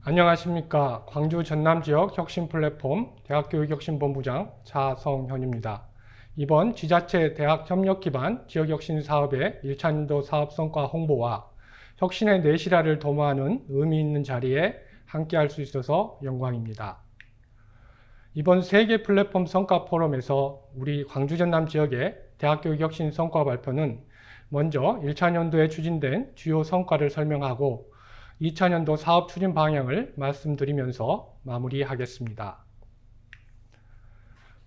안녕하십니까. 광주 전남지역 혁신플랫폼 대학교육혁신본부장 차성현입니다. 이번 지자체 대학협력 기반 지역혁신 사업의 1차년도 사업성과 홍보와 혁신의 내실화를 도모하는 의미 있는 자리에 함께할 수 있어서 영광입니다. 이번 세계 플랫폼 성과 포럼에서 우리 광주 전남 지역의 대학교육혁신 성과 발표는 먼저 1차년도에 추진된 주요 성과를 설명하고 2차년도 사업 추진 방향을 말씀드리면서 마무리하겠습니다.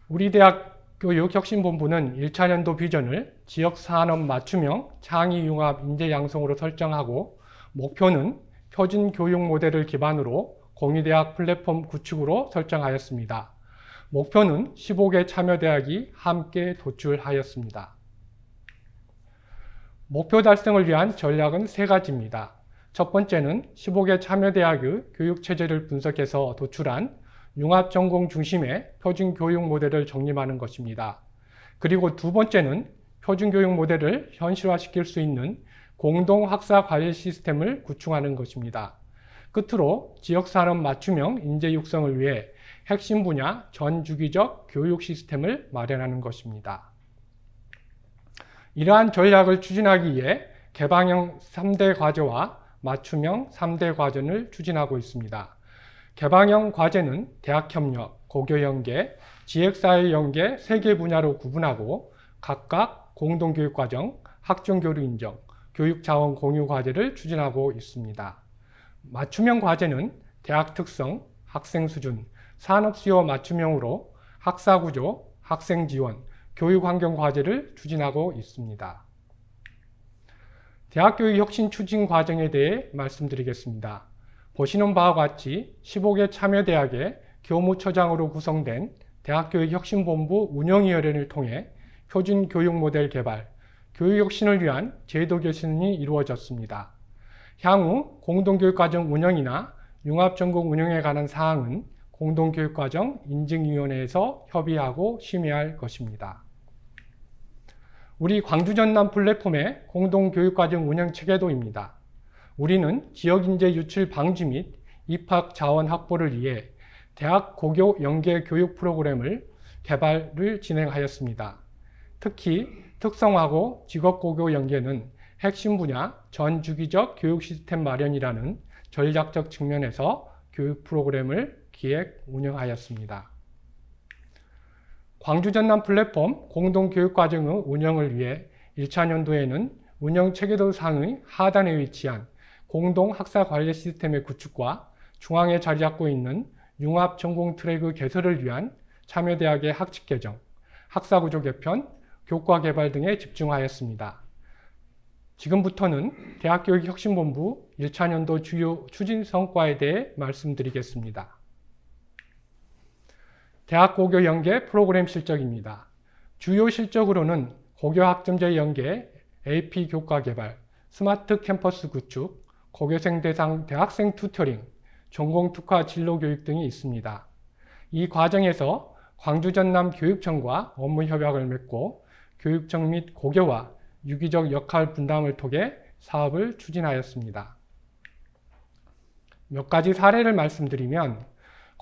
우리 대학 교육혁신본부는 1차년도 비전을 지역산업 맞춤형 창의융합 인재양성으로 설정하고 목표는 표준 교육 모델을 기반으로 공유대학 플랫폼 구축으로 설정하였습니다. 목표는 15개 참여대학이 함께 도출하였습니다. 목표 달성을 위한 전략은 3가지입니다. 첫 번째는 15개 참여대학의 교육체제를 분석해서 도출한 융합전공 중심의 표준교육 모델을 정립하는 것입니다. 그리고 두 번째는 표준교육 모델을 현실화시킬 수 있는 공동학사관리 시스템을 구축하는 것입니다. 끝으로 지역산업 맞춤형 인재 육성을 위해 핵심 분야 전주기적 교육 시스템을 마련하는 것입니다. 이러한 전략을 추진하기 위해 개방형 3대 과제와 맞춤형 3대 과제를 추진하고 있습니다. 개방형 과제는 대학협력, 고교연계, 지역사회연계 3개 분야로 구분하고 각각 공동교육과정, 학종교류인정, 교육자원 공유 과제를 추진하고 있습니다. 맞춤형 과제는 대학 특성, 학생 수준, 산업 수요 맞춤형으로 학사구조, 학생 지원, 교육환경 과제를 추진하고 있습니다. 대학교육 혁신 추진 과정에 대해 말씀드리겠습니다. 보시는 바와 같이 15개 참여대학의 교무처장으로 구성된 대학교육혁신본부 운영위원회를 통해 표준 교육 모델 개발, 교육혁신을 위한 제도 개선이 이루어졌습니다. 향후 공동교육과정 운영이나 융합전공 운영에 관한 사항은 공동교육과정 인증위원회에서 협의하고 심의할 것입니다. 우리 광주 전남 플랫폼의 공동교육과정 운영 체계도입니다. 우리는 지역인재 유출 방지 및 입학 자원 확보를 위해 대학 고교 연계 교육 프로그램을 개발을 진행하였습니다. 특히 특성화고 직업고교 연계는 핵심 분야 전주기적 교육 시스템 마련이라는 전략적 측면에서 교육 프로그램을 기획 운영하였습니다. 광주 전남 플랫폼 공동교육과정의 운영을 위해 1차년도에는 운영체계도 상의 하단에 위치한 공동학사관리 시스템의 구축과 중앙에 자리 잡고 있는 융합전공 트랙의 개설을 위한 참여대학의 학칙 개정, 학사구조 개편, 교과 개발 등에 집중하였습니다. 지금부터는 대학교육혁신본부 1차년도 주요 추진 성과에 대해 말씀드리겠습니다. 대학 고교 연계 프로그램 실적입니다. 주요 실적으로는 고교 학점제 연계, AP 교과 개발, 스마트 캠퍼스 구축, 고교생 대상 대학생 튜터링, 전공 특화 진로 교육 등이 있습니다. 이 과정에서 광주 전남 교육청과 업무 협약을 맺고 교육청 및 고교와 유기적 역할 분담을 통해 사업을 추진하였습니다. 몇 가지 사례를 말씀드리면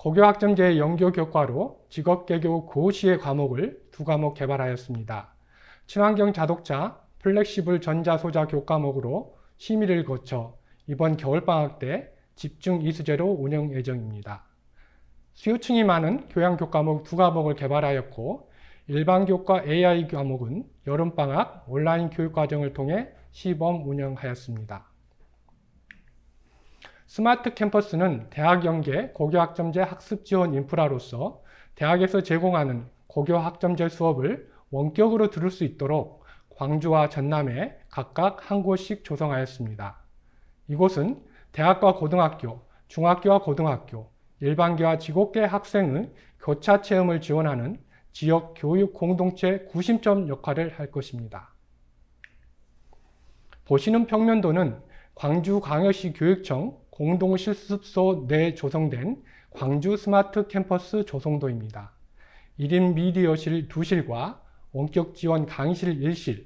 고교학점제 연교 교과로 직업개교 고시의 과목을 2과목 개발하였습니다. 친환경 자동차, 플렉시블 전자소자 교과목으로 심의를 거쳐 이번 겨울방학 때 집중 이수제로 운영 예정입니다. 수요층이 많은 교양교과목 2과목을 개발하였고 일반교과 AI 과목은 여름방학 온라인 교육과정을 통해 시범 운영하였습니다. 스마트 캠퍼스는 대학 연계 고교학점제 학습 지원 인프라로서 대학에서 제공하는 고교학점제 수업을 원격으로 들을 수 있도록 광주와 전남에 각각 한 곳씩 조성하였습니다. 이곳은 대학과 고등학교, 중학교와 고등학교, 일반계와 지곡계 학생의 교차 체험을 지원하는 지역 교육 공동체 구심점 역할을 할 것입니다. 보시는 평면도는 광주광역시 교육청 공동실습소 내 조성된 광주 스마트 캠퍼스 조성도입니다. 1인 미디어실 2실과 원격 지원 강의실 1실,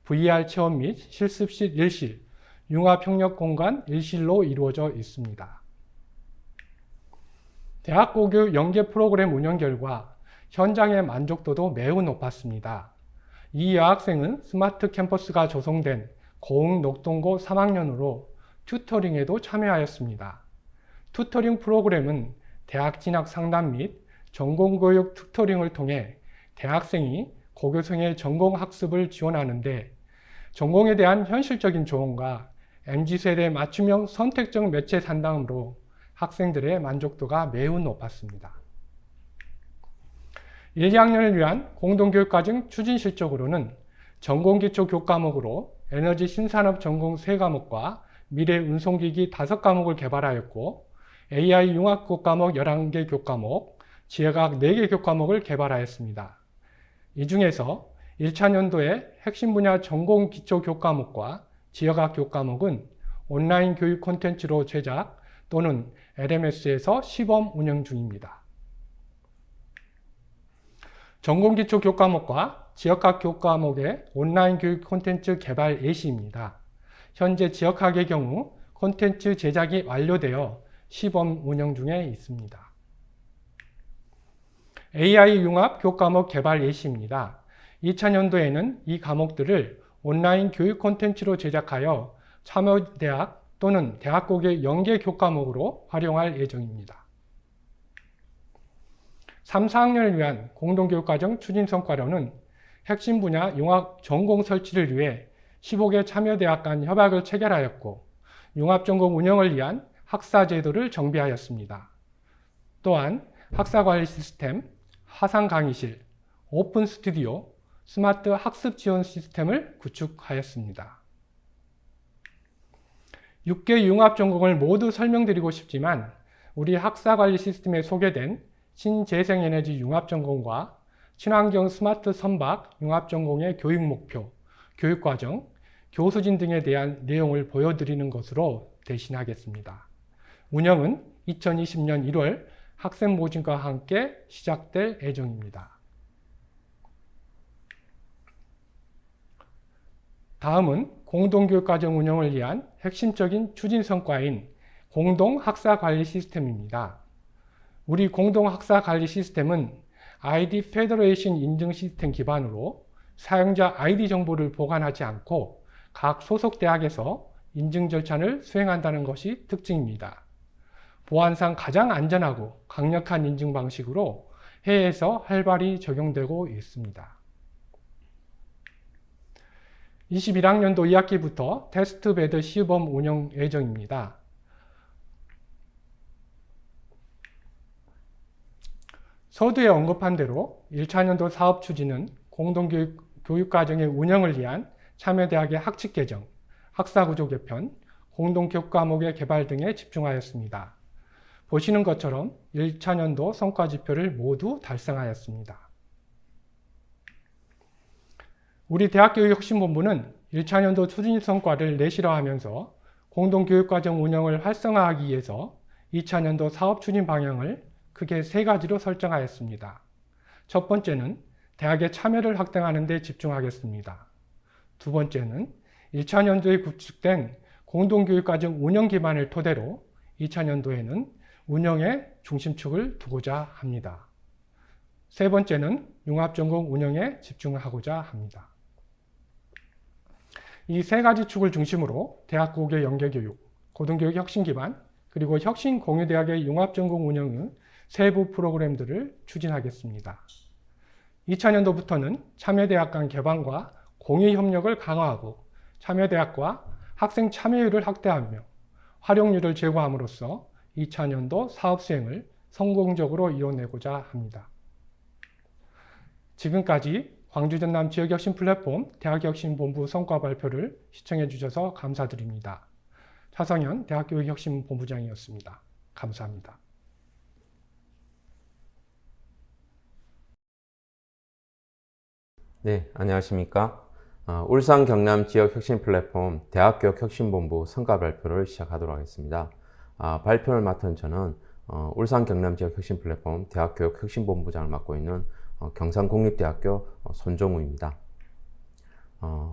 VR 체험 및 실습실 1실, 융합 협력 공간 1실로 이루어져 있습니다. 대학고교 연계 프로그램 운영 결과 현장의 만족도도 매우 높았습니다. 이 여학생은 스마트 캠퍼스가 조성된 고흥 녹동고 3학년으로 튜터링에도 참여하였습니다. 튜터링 프로그램은 대학 진학 상담 및 전공교육 튜터링을 통해 대학생이 고교생의 전공학습을 지원하는데 전공에 대한 현실적인 조언과 MZ세대 맞춤형 선택적 매체 상담으로 학생들의 만족도가 매우 높았습니다. 1, 2학년을 위한 공동교육과정 추진 실적으로는 전공기초 교과목으로 에너지 신산업 전공 3과목과 미래 운송기기 5과목을 개발하였고 AI 융합 교과목 11개 교과목, 지역학 4개 교과목을 개발하였습니다. 이 중에서 1차 년도에 핵심 분야 전공 기초 교과목과 지역학 교과목은 온라인 교육 콘텐츠로 제작 또는 LMS에서 시범 운영 중입니다. 전공 기초 교과목과 지역학 교과목의 온라인 교육 콘텐츠 개발 예시입니다. 현재 지역학의 경우 콘텐츠 제작이 완료되어 시범 운영 중에 있습니다. AI 융합 교과목 개발 예시입니다. 2차 년도에는 이 과목들을 온라인 교육 콘텐츠로 제작하여 참여대학 또는 대학고교 연계 교과목으로 활용할 예정입니다. 3, 4학년을 위한 공동교육과정 추진 성과로는 핵심 분야 융합 전공 설치를 위해 15개 참여대학 간 협약을 체결하였고 융합전공 운영을 위한 학사제도를 정비하였습니다. 또한 학사관리 시스템, 화상 강의실, 오픈 스튜디오, 스마트 학습 지원 시스템을 구축하였습니다. 6개 융합 전공을 모두 설명드리고 싶지만 우리 학사관리 시스템에 소개된 신재생에너지 융합 전공과 친환경 스마트 선박 융합 전공의 교육 목표, 교육 과정, 교수진 등에 대한 내용을 보여드리는 것으로 대신하겠습니다. 운영은 2020년 1월 학생 모집과 함께 시작될 예정입니다. 다음은 공동교육과정 운영을 위한 핵심적인 추진 성과인 공동학사관리 시스템입니다. 우리 공동학사관리 시스템은 아이디 페더레이션 인증 시스템 기반으로 사용자 아이디 정보를 보관하지 않고 각 소속 대학에서 인증 절차를 수행한다는 것이 특징입니다. 보안상 가장 안전하고 강력한 인증 방식으로 해외에서 활발히 적용되고 있습니다. 21학년도 2학기부터 테스트베드 시범 운영 예정입니다. 서두에 언급한 대로 1차년도 사업 추진은 공동교육과정의 운영을 위한 참여대학의 학칙 개정, 학사구조 개편, 공동교과목의 개발 등에 집중하였습니다. 보시는 것처럼 1차년도 성과지표를 모두 달성하였습니다. 우리 대학교육혁신본부는 1차년도 추진 성과를 내실화하면서 공동교육과정 운영을 활성화하기 위해서 2차년도 사업 추진 방향을 크게 3가지로 설정하였습니다. 첫 번째는 대학의 참여를 확대하는 데 집중하겠습니다. 두 번째는 1차년도에 구축된 공동교육과정 운영 기반을 토대로 2차년도에는 운영의 중심축을 두고자 합니다. 세 번째는 융합전공 운영에 집중하고자 합니다. 이 3가지 축을 중심으로 대학고교 연계교육, 고등교육 혁신 기반, 그리고 혁신 공유대학의 융합전공 운영의 세부 프로그램들을 추진하겠습니다. 2차년도부터는 참여대학 간 개방과 공유 협력을 강화하고 참여대학과 학생 참여율을 확대하며 활용률을 제고함으로써 2차년도 사업 수행을 성공적으로 이뤄내고자 합니다. 지금까지 광주 전남 지역혁신 플랫폼 대학혁신본부 성과 발표를 시청해 주셔서 감사드립니다. 차성현 대학교육혁신본부장이었습니다. 감사합니다. 네, 안녕하십니까. 울산 경남 지역혁신 플랫폼 대학교육혁신본부 성과 발표를 시작하도록 하겠습니다. 발표를 맡은 저는 울산 경남 지역혁신 플랫폼 대학교육혁신본부장을 맡고 있는 경상국립대학교 손종우입니다.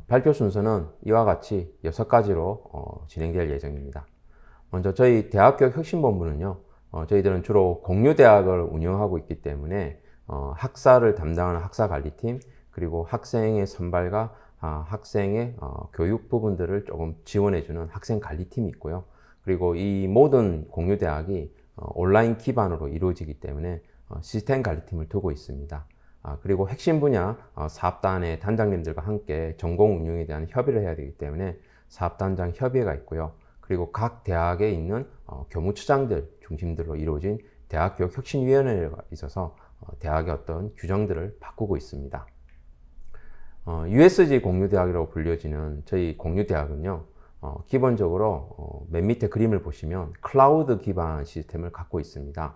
발표 순서는 이와 같이 6가지로 진행될 예정입니다. 먼저 저희 대학교육혁신본부는요, 저희들은 주로 공유대학을 운영하고 있기 때문에 학사를 담당하는 학사관리팀, 그리고 학생의 선발과 학생의 교육 부분들을 조금 지원해주는 학생관리팀이 있고요. 그리고 이 모든 공유대학이 온라인 기반으로 이루어지기 때문에 시스템 관리팀을 두고 있습니다. 그리고 핵심 분야 사업단의 단장님들과 함께 전공 운영에 대한 협의를 해야 되기 때문에 사업단장 협의회가 있고요. 그리고 각 대학에 있는 교무처장들 중심으로 이루어진 대학교육혁신위원회가 있어서 대학의 어떤 규정들을 바꾸고 있습니다. USG 공유대학이라고 불려지는 저희 공유대학은요, 기본적으로 맨 밑에 그림을 보시면 클라우드 기반 시스템을 갖고 있습니다.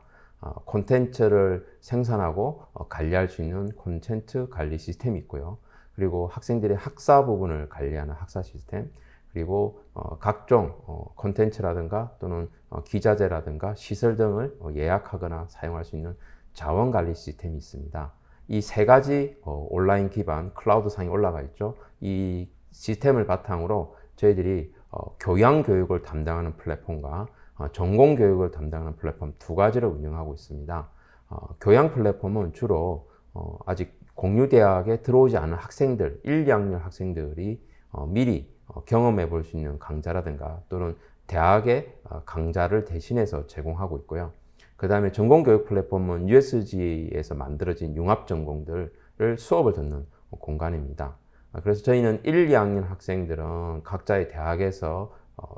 콘텐츠를 생산하고 관리할 수 있는 콘텐츠 관리 시스템이 있고요. 그리고 학생들의 학사 부분을 관리하는 학사 시스템, 그리고 각종 콘텐츠라든가 또는 기자재라든가 시설 등을 예약하거나 사용할 수 있는 자원 관리 시스템이 있습니다. 이 세 가지 온라인 기반 클라우드 상에 올라가 있죠. 이 시스템을 바탕으로 저희들이 교양 교육을 담당하는 플랫폼과 전공 교육을 담당하는 플랫폼 두 가지를 운영하고 있습니다. 교양 플랫폼은 주로 아직 공유대학에 들어오지 않은 학생들, 1, 2학년 학생들이 미리 경험해 볼 수 있는 강좌라든가 또는 대학의 강좌를 대신해서 제공하고 있고요. 그 다음에 전공교육 플랫폼은 USG에서 만들어진 융합전공들을 수업을 듣는 공간입니다. 그래서 저희는 1, 2학년 학생들은 각자의 대학에서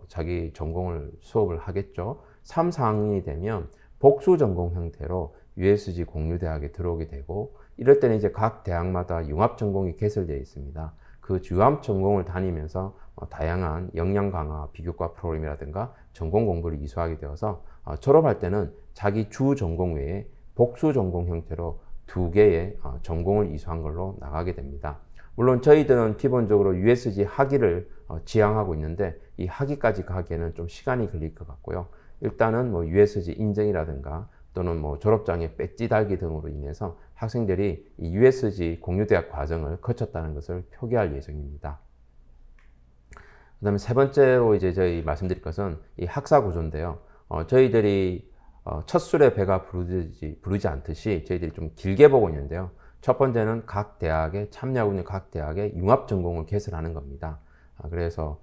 자기 전공을 수업을 하겠죠. 3, 4학년이 되면 복수 전공 형태로 USG 공유대학에 들어오게 되고, 이럴 때는 이제 각 대학마다 융합 전공이 개설되어 있습니다. 그 융합 전공을 다니면서 다양한 역량 강화 비교과 프로그램이라든가 전공 공부를 이수하게 되어서 졸업할 때는 자기 주 전공 외에 복수 전공 형태로 2개의 전공을 이수한 걸로 나가게 됩니다. 물론 저희들은 기본적으로 USG 학위를 지향하고 있는데 이 학위까지 가기에는 좀 시간이 걸릴 것 같고요. 일단은 뭐 USG 인증이라든가 또는 뭐 졸업장에 배지 달기 등으로 인해서 학생들이 이 USG 공유대학 과정을 거쳤다는 것을 표기할 예정입니다. 그 다음에 세 번째로 이제 저희 말씀드릴 것은 이 학사 구조인데요. 저희들이 첫 술에 배가 부르지 않듯이 저희들이 좀 길게 보고 있는데요. 첫 번째는 각 대학에 참여하고 있는 각 대학의 융합 전공을 개설하는 겁니다. 그래서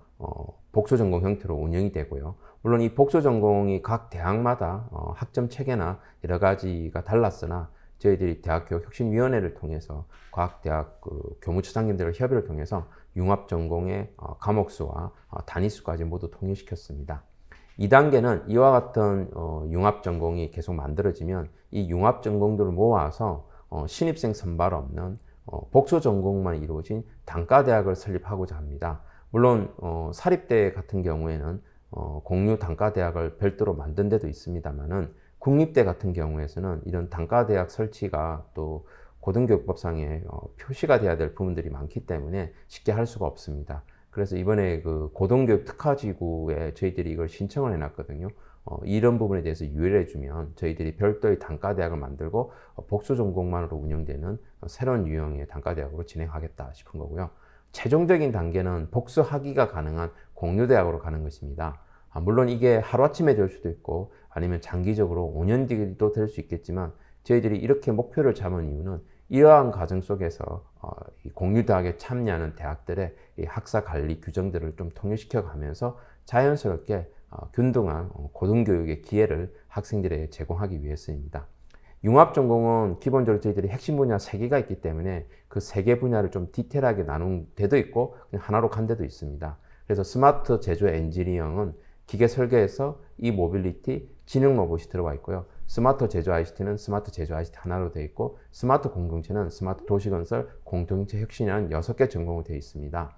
복수 전공 형태로 운영이 되고요. 물론 이 복수 전공이 각 대학마다 학점 체계나 여러 가지가 달랐으나 저희들이 대학교육혁신위원회를 통해서 각 대학 교무처장님들의 협의를 통해서 융합 전공의 과목 수와 단위 수까지 모두 통일시켰습니다. 2단계는 이와 같은 융합 전공이 계속 만들어지면 이 융합 전공들을 모아서 신입생 선발 없는 복수 전공만 이루어진 단과대학을 설립하고자 합니다. 물론 사립대 같은 경우에는 공유 단과대학을 별도로 만든 데도 있습니다만은 국립대 같은 경우에서는 이런 단과대학 설치가 또 고등교육법상에 표시가 돼야 될 부분들이 많기 때문에 쉽게 할 수가 없습니다. 그래서 이번에 그 고등교육 특화지구에 저희들이 이걸 신청을 해놨거든요. 이런 부분에 대해서 유예를 해주면 저희들이 별도의 단과대학을 만들고 복수 전공만으로 운영되는 새로운 유형의 단과대학으로 진행하겠다 싶은 거고요. 최종적인 단계는 복수 학위가 가능한 공유대학으로 가는 것입니다. 물론 이게 하루아침에 될 수도 있고 아니면 장기적으로 5년 뒤도 될 수 있겠지만 저희들이 이렇게 목표를 잡은 이유는 이러한 과정 속에서 공유대학에 참여하는 대학들의 이 학사 관리 규정들을 좀 통일시켜 가면서 자연스럽게 균등한 고등교육의 기회를 학생들에게 제공하기 위해서입니다. 융합전공은 기본적으로 저희들이 핵심 분야 3개가 있기 때문에 그 3개 분야를 좀 디테일하게 나눈 데도 있고 그냥 하나로 간 데도 있습니다. 그래서 스마트 제조 엔지니어링은 기계 설계에서 이 모빌리티, 지능 로봇이 들어가 있고요. 스마트 제조 ICT는 스마트 제조 ICT 하나로 되어 있고 스마트 공동체는 스마트 도시건설 공동체 혁신이라는 6개 전공으로 되어 있습니다.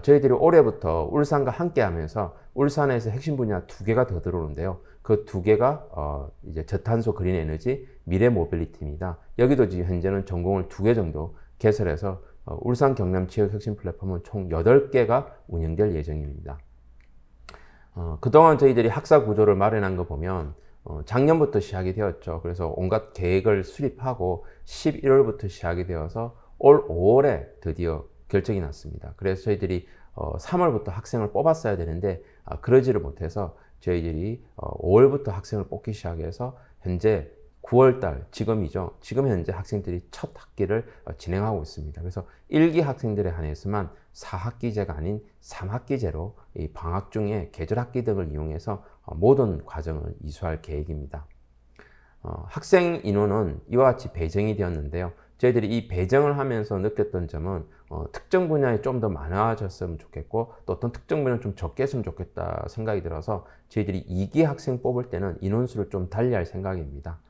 저희들이 올해부터 울산과 함께 하면서 울산에서 핵심 분야 2개가 더 들어오는데요. 그 2개가 이제 저탄소 그린 에너지 미래 모빌리티입니다. 여기도 지금 현재는 전공을 2개 정도 개설해서 울산 경남 지역 혁신 플랫폼은 총 8개가 운영될 예정입니다. 그동안 저희들이 학사 구조를 마련한 거 보면 작년부터 시작이 되었죠. 그래서 온갖 계획을 수립하고 11월부터 시작이 되어서 올 5월에 드디어 결정이 났습니다. 그래서 저희들이 3월부터 학생을 뽑았어야 되는데 그러지를 못해서 저희들이 5월부터 학생을 뽑기 시작해서 현재 9월달, 지금이죠. 지금 현재 학생들이 첫 학기를 진행하고 있습니다. 그래서 1기 학생들에 한해서만 4학기제가 아닌 3학기제로 이 방학 중에 계절학기 등을 이용해서 모든 과정을 이수할 계획입니다. 학생 인원은 이와 같이 배정이 되었는데요. 저희들이 이 배정을 하면서 느꼈던 점은 특정 분야에 좀 더 많아졌으면 좋겠고 또 어떤 특정 분야는 좀 적게 했으면 좋겠다 생각이 들어서 저희들이 2기 학생 뽑을 때는 인원수를 좀 달리할 생각입니다.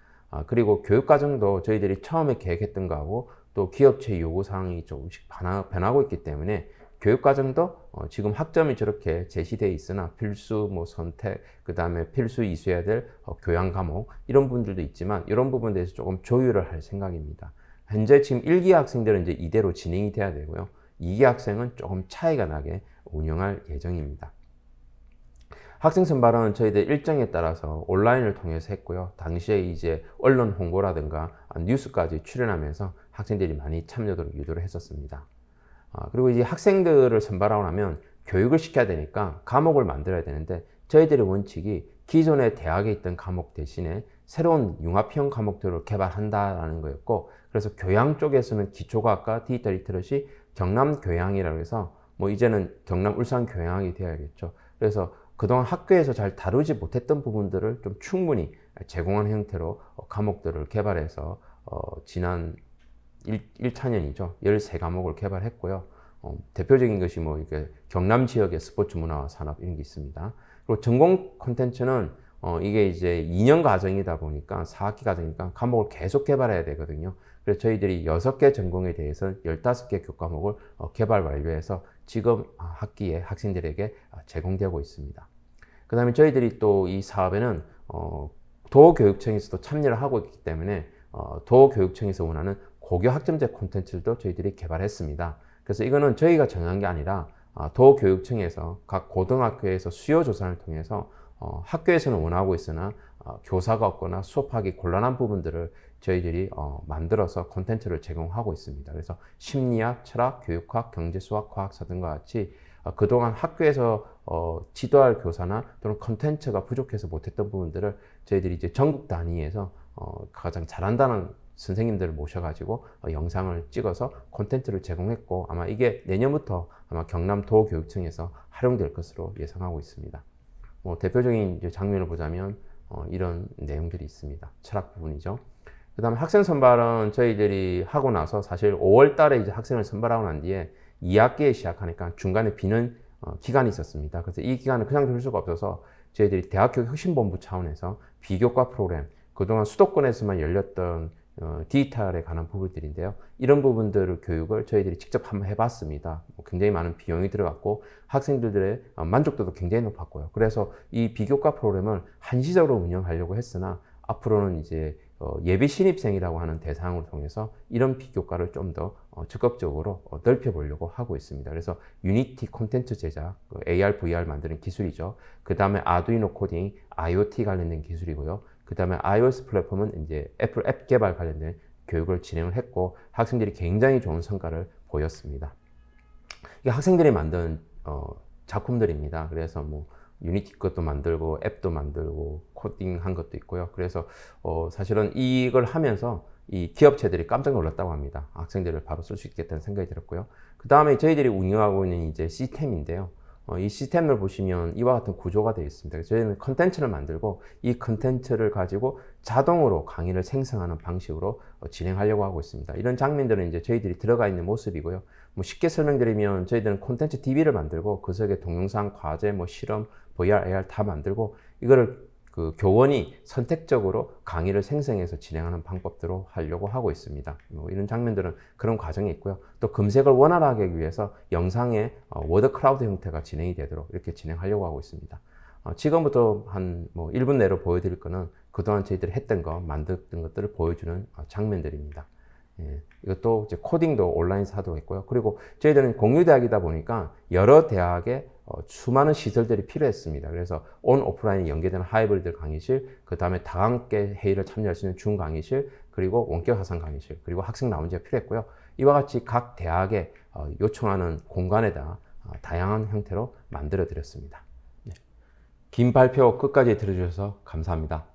그리고 교육과정도 저희들이 처음에 계획했던 거하고 또 기업체 요구사항이 조금씩 변하고 있기 때문에 교육과정도 지금 학점이 저렇게 제시되어 있으나 필수 선택, 그 다음에 필수 이수해야 될 교양 과목 이런 분들도 있지만 이런 부분에 대해서 조금 조율을 할 생각입니다. 현재 지금 1기 학생들은 이제 이대로 진행이 돼야 되고요. 2기 학생은 조금 차이가 나게 운영할 예정입니다. 학생 선발은 저희들 일정에 따라서 온라인을 통해서 했고요. 당시에 이제 언론 홍보라든가 뉴스까지 출연하면서 학생들이 많이 참여도록 유도를 했었습니다. 그리고 이제 학생들을 선발하고 나면 교육을 시켜야 되니까 과목을 만들어야 되는데 저희들의 원칙이 기존의 대학에 있던 과목 대신에 새로운 융합형 과목들을 개발한다라는 거였고 그래서 교양 쪽에서는 기초과학과 디지털 리터러시 경남 교양이라고 해서 이제는 경남 울산 교양이 되어야겠죠. 그래서 그동안 학교에서 잘 다루지 못했던 부분들을 좀 충분히 제공하는 형태로 과목들을 개발해서 지난 1차년이죠. 13과목을 개발했고요. 대표적인 것이 이게 경남 지역의 스포츠 문화 산업 이런 게 있습니다. 그리고 전공 콘텐츠는 이게 이제 2년 과정이다 보니까 4학기 과정이니까 과목을 계속 개발해야 되거든요. 그래서 저희들이 6개 전공에 대해서 15개 교과목을 개발 완료해서 지금 학기에 학생들에게 제공되고 있습니다. 그 다음에 저희들이 또 이 사업에는 도교육청에서도 참여를 하고 있기 때문에 도교육청에서 원하는 고교 학점제 콘텐츠도 저희들이 개발했습니다. 그래서 이거는 저희가 정한 게 아니라 도교육청에서 각 고등학교에서 수요 조사를 통해서 학교에서는 원하고 있으나 교사가 없거나 수업하기 곤란한 부분들을 저희들이 만들어서 콘텐츠를 제공하고 있습니다. 그래서 심리학, 철학, 교육학, 경제, 수학, 과학사 등과 같이 그동안 학교에서 지도할 교사나 또는 콘텐츠가 부족해서 못했던 부분들을 저희들이 이제 전국 단위에서 가장 잘한다는 선생님들을 모셔가지고 영상을 찍어서 콘텐츠를 제공했고 아마 이게 내년부터 아마 경남 도교육청에서 활용될 것으로 예상하고 있습니다. 대표적인 이제 장면을 보자면 이런 내용들이 있습니다. 철학 부분이죠. 그 다음에 학생 선발은 저희들이 하고 나서 사실 5월 달에 이제 학생을 선발하고 난 뒤에 2학기에 시작하니까 중간에 비는 기간이 있었습니다. 그래서 이 기간을 그냥 둘 수가 없어서 저희들이 대학교 혁신본부 차원에서 비교과 프로그램, 그동안 수도권에서만 열렸던 디지털에 관한 부분들인데요. 이런 부분들을 교육을 저희들이 직접 한번 해봤습니다. 굉장히 많은 비용이 들어갔고 학생들의 만족도도 굉장히 높았고요. 그래서 이 비교과 프로그램을 한시적으로 운영하려고 했으나 앞으로는 이제 예비 신입생이라고 하는 대상을 통해서 이런 비교과를 좀 더 적극적으로 넓혀보려고 하고 있습니다. 그래서 유니티 콘텐츠 제작, AR, VR 만드는 기술이죠. 그 다음에 아두이노 코딩, IoT 관련된 기술이고요. 그 다음에 iOS 플랫폼은 이제 애플 앱 개발 관련된 교육을 진행을 했고 학생들이 굉장히 좋은 성과를 보였습니다. 이게 학생들이 만든 작품들입니다. 그래서 유니티 것도 만들고 앱도 만들고 코딩한 것도 있고요. 그래서 사실은 이걸 하면서 이 기업체들이 깜짝 놀랐다고 합니다. 학생들을 바로 쓸 수 있겠다는 생각이 들었고요. 그 다음에 저희들이 운영하고 있는 이제 시스템인데요. 이 시스템을 보시면 이와 같은 구조가 되어 있습니다. 저희는 컨텐츠를 만들고 이 컨텐츠를 가지고 자동으로 강의를 생성하는 방식으로 진행하려고 하고 있습니다. 이런 장면들은 이제 저희들이 들어가 있는 모습이고요. 쉽게 설명드리면 저희들은 콘텐츠 DB를 만들고 그 속에 동영상, 과제, 실험, VR, AR 다 만들고 이거를 그 교원이 선택적으로 강의를 생성해서 진행하는 방법대로 하려고 하고 있습니다. 이런 장면들은 그런 과정이 있고요. 또 검색을 원활하게 하기 위해서 영상의 워드 클라우드 형태가 진행이 되도록 이렇게 진행하려고 하고 있습니다. 지금부터 한 1분 내로 보여드릴 거는 그동안 저희들이 했던 거, 만들었던 것들을 보여주는 장면들입니다. 예, 이것도 이제 코딩도 온라인에서 하도록 했고요. 그리고 저희들은 공유대학이다 보니까 여러 대학에 수많은 시설들이 필요했습니다. 그래서 온 오프라인이 연계되는 하이브리드 강의실, 그 다음에 다강계 회의를 참여할 수 있는 중 강의실, 그리고 원격 화상 강의실, 그리고 학생 라운지가 필요했고요. 이와 같이 각 대학에 요청하는 공간에다 다양한 형태로 만들어 드렸습니다. 네. 긴 발표 끝까지 들어주셔서 감사합니다.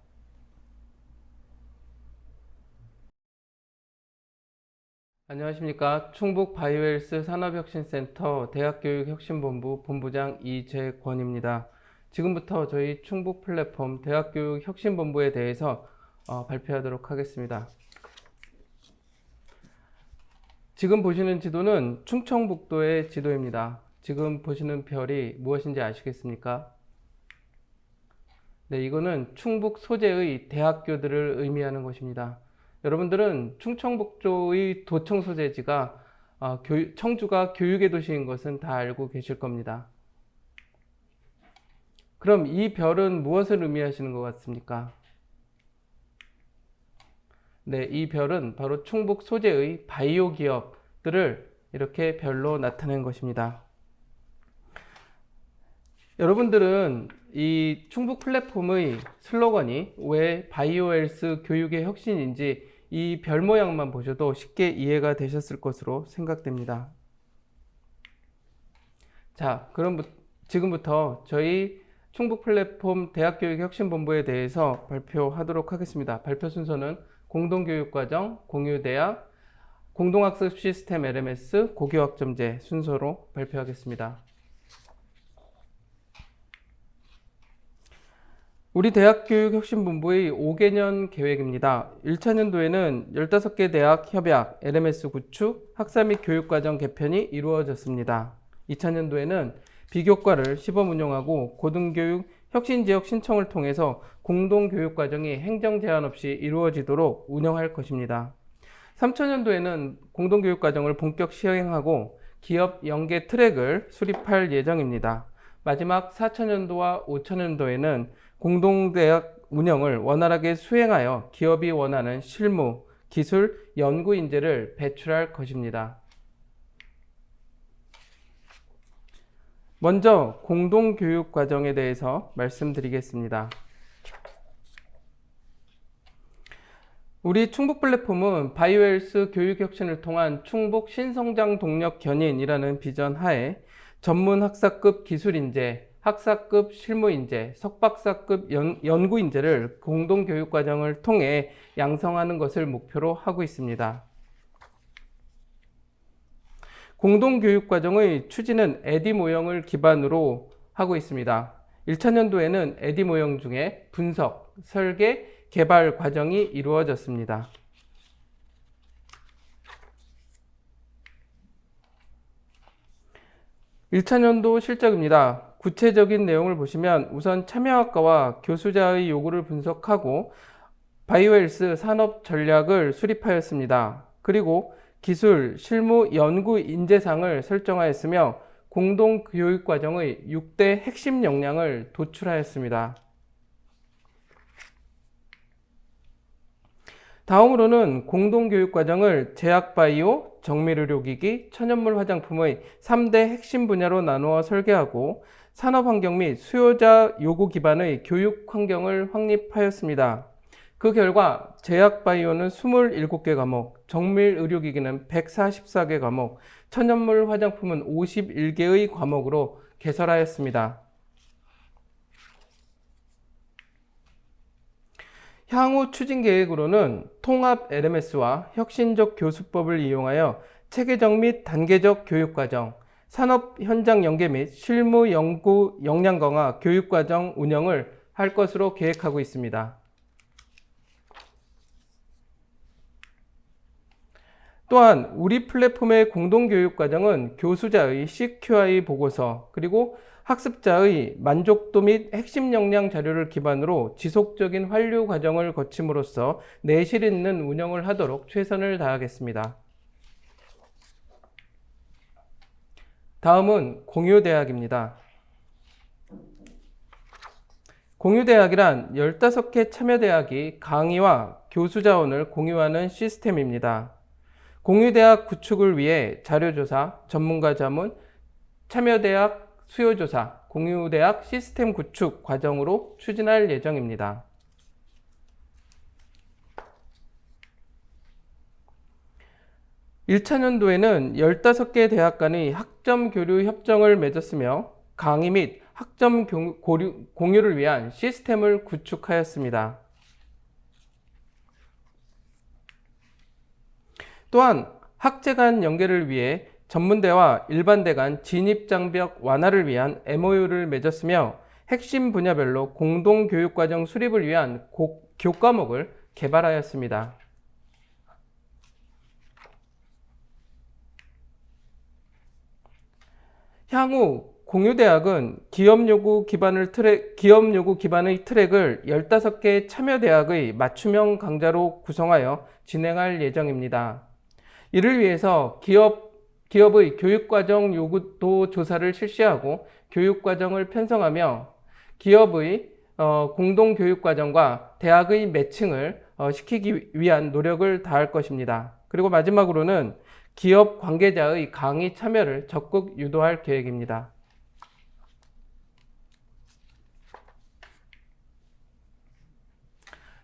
안녕하십니까. 충북 바이오헬스 산업혁신센터 대학교육혁신본부 본부장 이재권입니다. 지금부터 저희 충북 플랫폼 대학교육혁신본부에 대해서 발표하도록 하겠습니다. 지금 보시는 지도는 충청북도의 지도입니다. 지금 보시는 별이 무엇인지 아시겠습니까? 네, 이거는 충북 소재의 대학교들을 의미하는 것입니다. 여러분들은 충청북도의 도청 소재지가 청주가 교육의 도시인 것은 다 알고 계실 겁니다. 그럼 이 별은 무엇을 의미하시는 것 같습니까? 네, 이 별은 바로 충북 소재의 바이오 기업들을 이렇게 별로 나타낸 것입니다. 여러분들은 이 충북 플랫폼의 슬로건이 왜 바이오헬스 교육의 혁신인지 이 별 모양만 보셔도 쉽게 이해가 되셨을 것으로 생각됩니다. 자, 그럼 지금부터 저희 충북 플랫폼 대학교육혁신본부에 대해서 발표하도록 하겠습니다. 발표 순서는 공동교육과정, 공유대학, 공동학습 시스템 LMS, 고교학점제 순서로 발표하겠습니다. 우리 대학교육혁신본부의 5개년 계획입니다. 1차년도에는 15개 대학 협약, LMS 구축, 학사 및 교육과정 개편이 이루어졌습니다. 2차년도에는 비교과를 시범 운영하고 고등교육 혁신지역 신청을 통해서 공동교육과정이 행정 제한 없이 이루어지도록 운영할 것입니다. 3차년도에는 공동교육과정을 본격 시행하고 기업 연계 트랙을 수립할 예정입니다. 마지막 4차년도와 5차년도에는 공동대학 운영을 원활하게 수행하여 기업이 원하는 실무, 기술, 연구 인재를 배출할 것입니다. 먼저 공동교육 과정에 대해서 말씀드리겠습니다. 우리 충북 플랫폼은 바이오헬스 교육혁신을 통한 충북 신성장 동력 견인이라는 비전 하에 전문 학사급 기술인재, 학사급 실무인재, 석박사급 연구인재를 공동교육과정을 통해 양성하는 것을 목표로 하고 있습니다. 공동교육과정의 추진은 에디 모형을 기반으로 하고 있습니다. 1차년도에는 에디 모형 중에 분석, 설계, 개발 과정이 이루어졌습니다. 1차년도 실적입니다. 구체적인 내용을 보시면 우선 참여학과와 교수자의 요구를 분석하고 바이오헬스 산업 전략을 수립하였습니다. 그리고 기술, 실무, 연구 인재상을 설정하였으며 공동교육과정의 6대 핵심 역량을 도출하였습니다. 다음으로는 공동교육과정을 제약바이오, 정밀의료기기, 천연물 화장품의 3대 핵심 분야로 나누어 설계하고 산업환경 및 수요자 요구 기반의 교육 환경을 확립하였습니다. 그 결과 제약바이오는 27개 과목, 정밀의료기기는 144개 과목, 천연물 화장품은 51개의 과목으로 개설하였습니다. 향후 추진 계획으로는 통합 LMS와 혁신적 교수법을 이용하여 체계적 및 단계적 교육과정, 산업 현장 연계 및 실무 연구 역량 강화 교육과정 운영을 할 것으로 계획하고 있습니다. 또한 우리 플랫폼의 공동교육과정은 교수자의 CQI 보고서 그리고 학습자의 만족도 및 핵심 역량 자료를 기반으로 지속적인 환류 과정을 거침으로써 내실 있는 운영을 하도록 최선을 다하겠습니다. 다음은 공유대학입니다. 공유대학이란 15개 참여대학이 강의와 교수 자원을 공유하는 시스템입니다. 공유대학 구축을 위해 자료조사, 전문가 자문, 참여대학 수요조사, 공유대학 시스템 구축 과정으로 추진할 예정입니다. 1차년도에는 15개 대학 간의 학점 교류 협정을 맺었으며 강의 및 학점 공유를 위한 시스템을 구축하였습니다. 또한 학제 간 연계를 위해 전문대와 일반대 간 진입장벽 완화를 위한 MOU를 맺었으며 핵심 분야별로 공동교육과정 수립을 위한 교과목을 개발하였습니다. 향후 공유대학은 기업 요구 기반의 트랙을 15개 참여대학의 맞춤형 강좌로 구성하여 진행할 예정입니다. 이를 위해서 기업의 교육과정 요구도 조사를 실시하고 교육과정을 편성하며 기업의 공동교육과정과 대학의 매칭을 시키기 위한 노력을 다할 것입니다. 그리고 마지막으로는 기업 관계자의 강의 참여를 적극 유도할 계획입니다.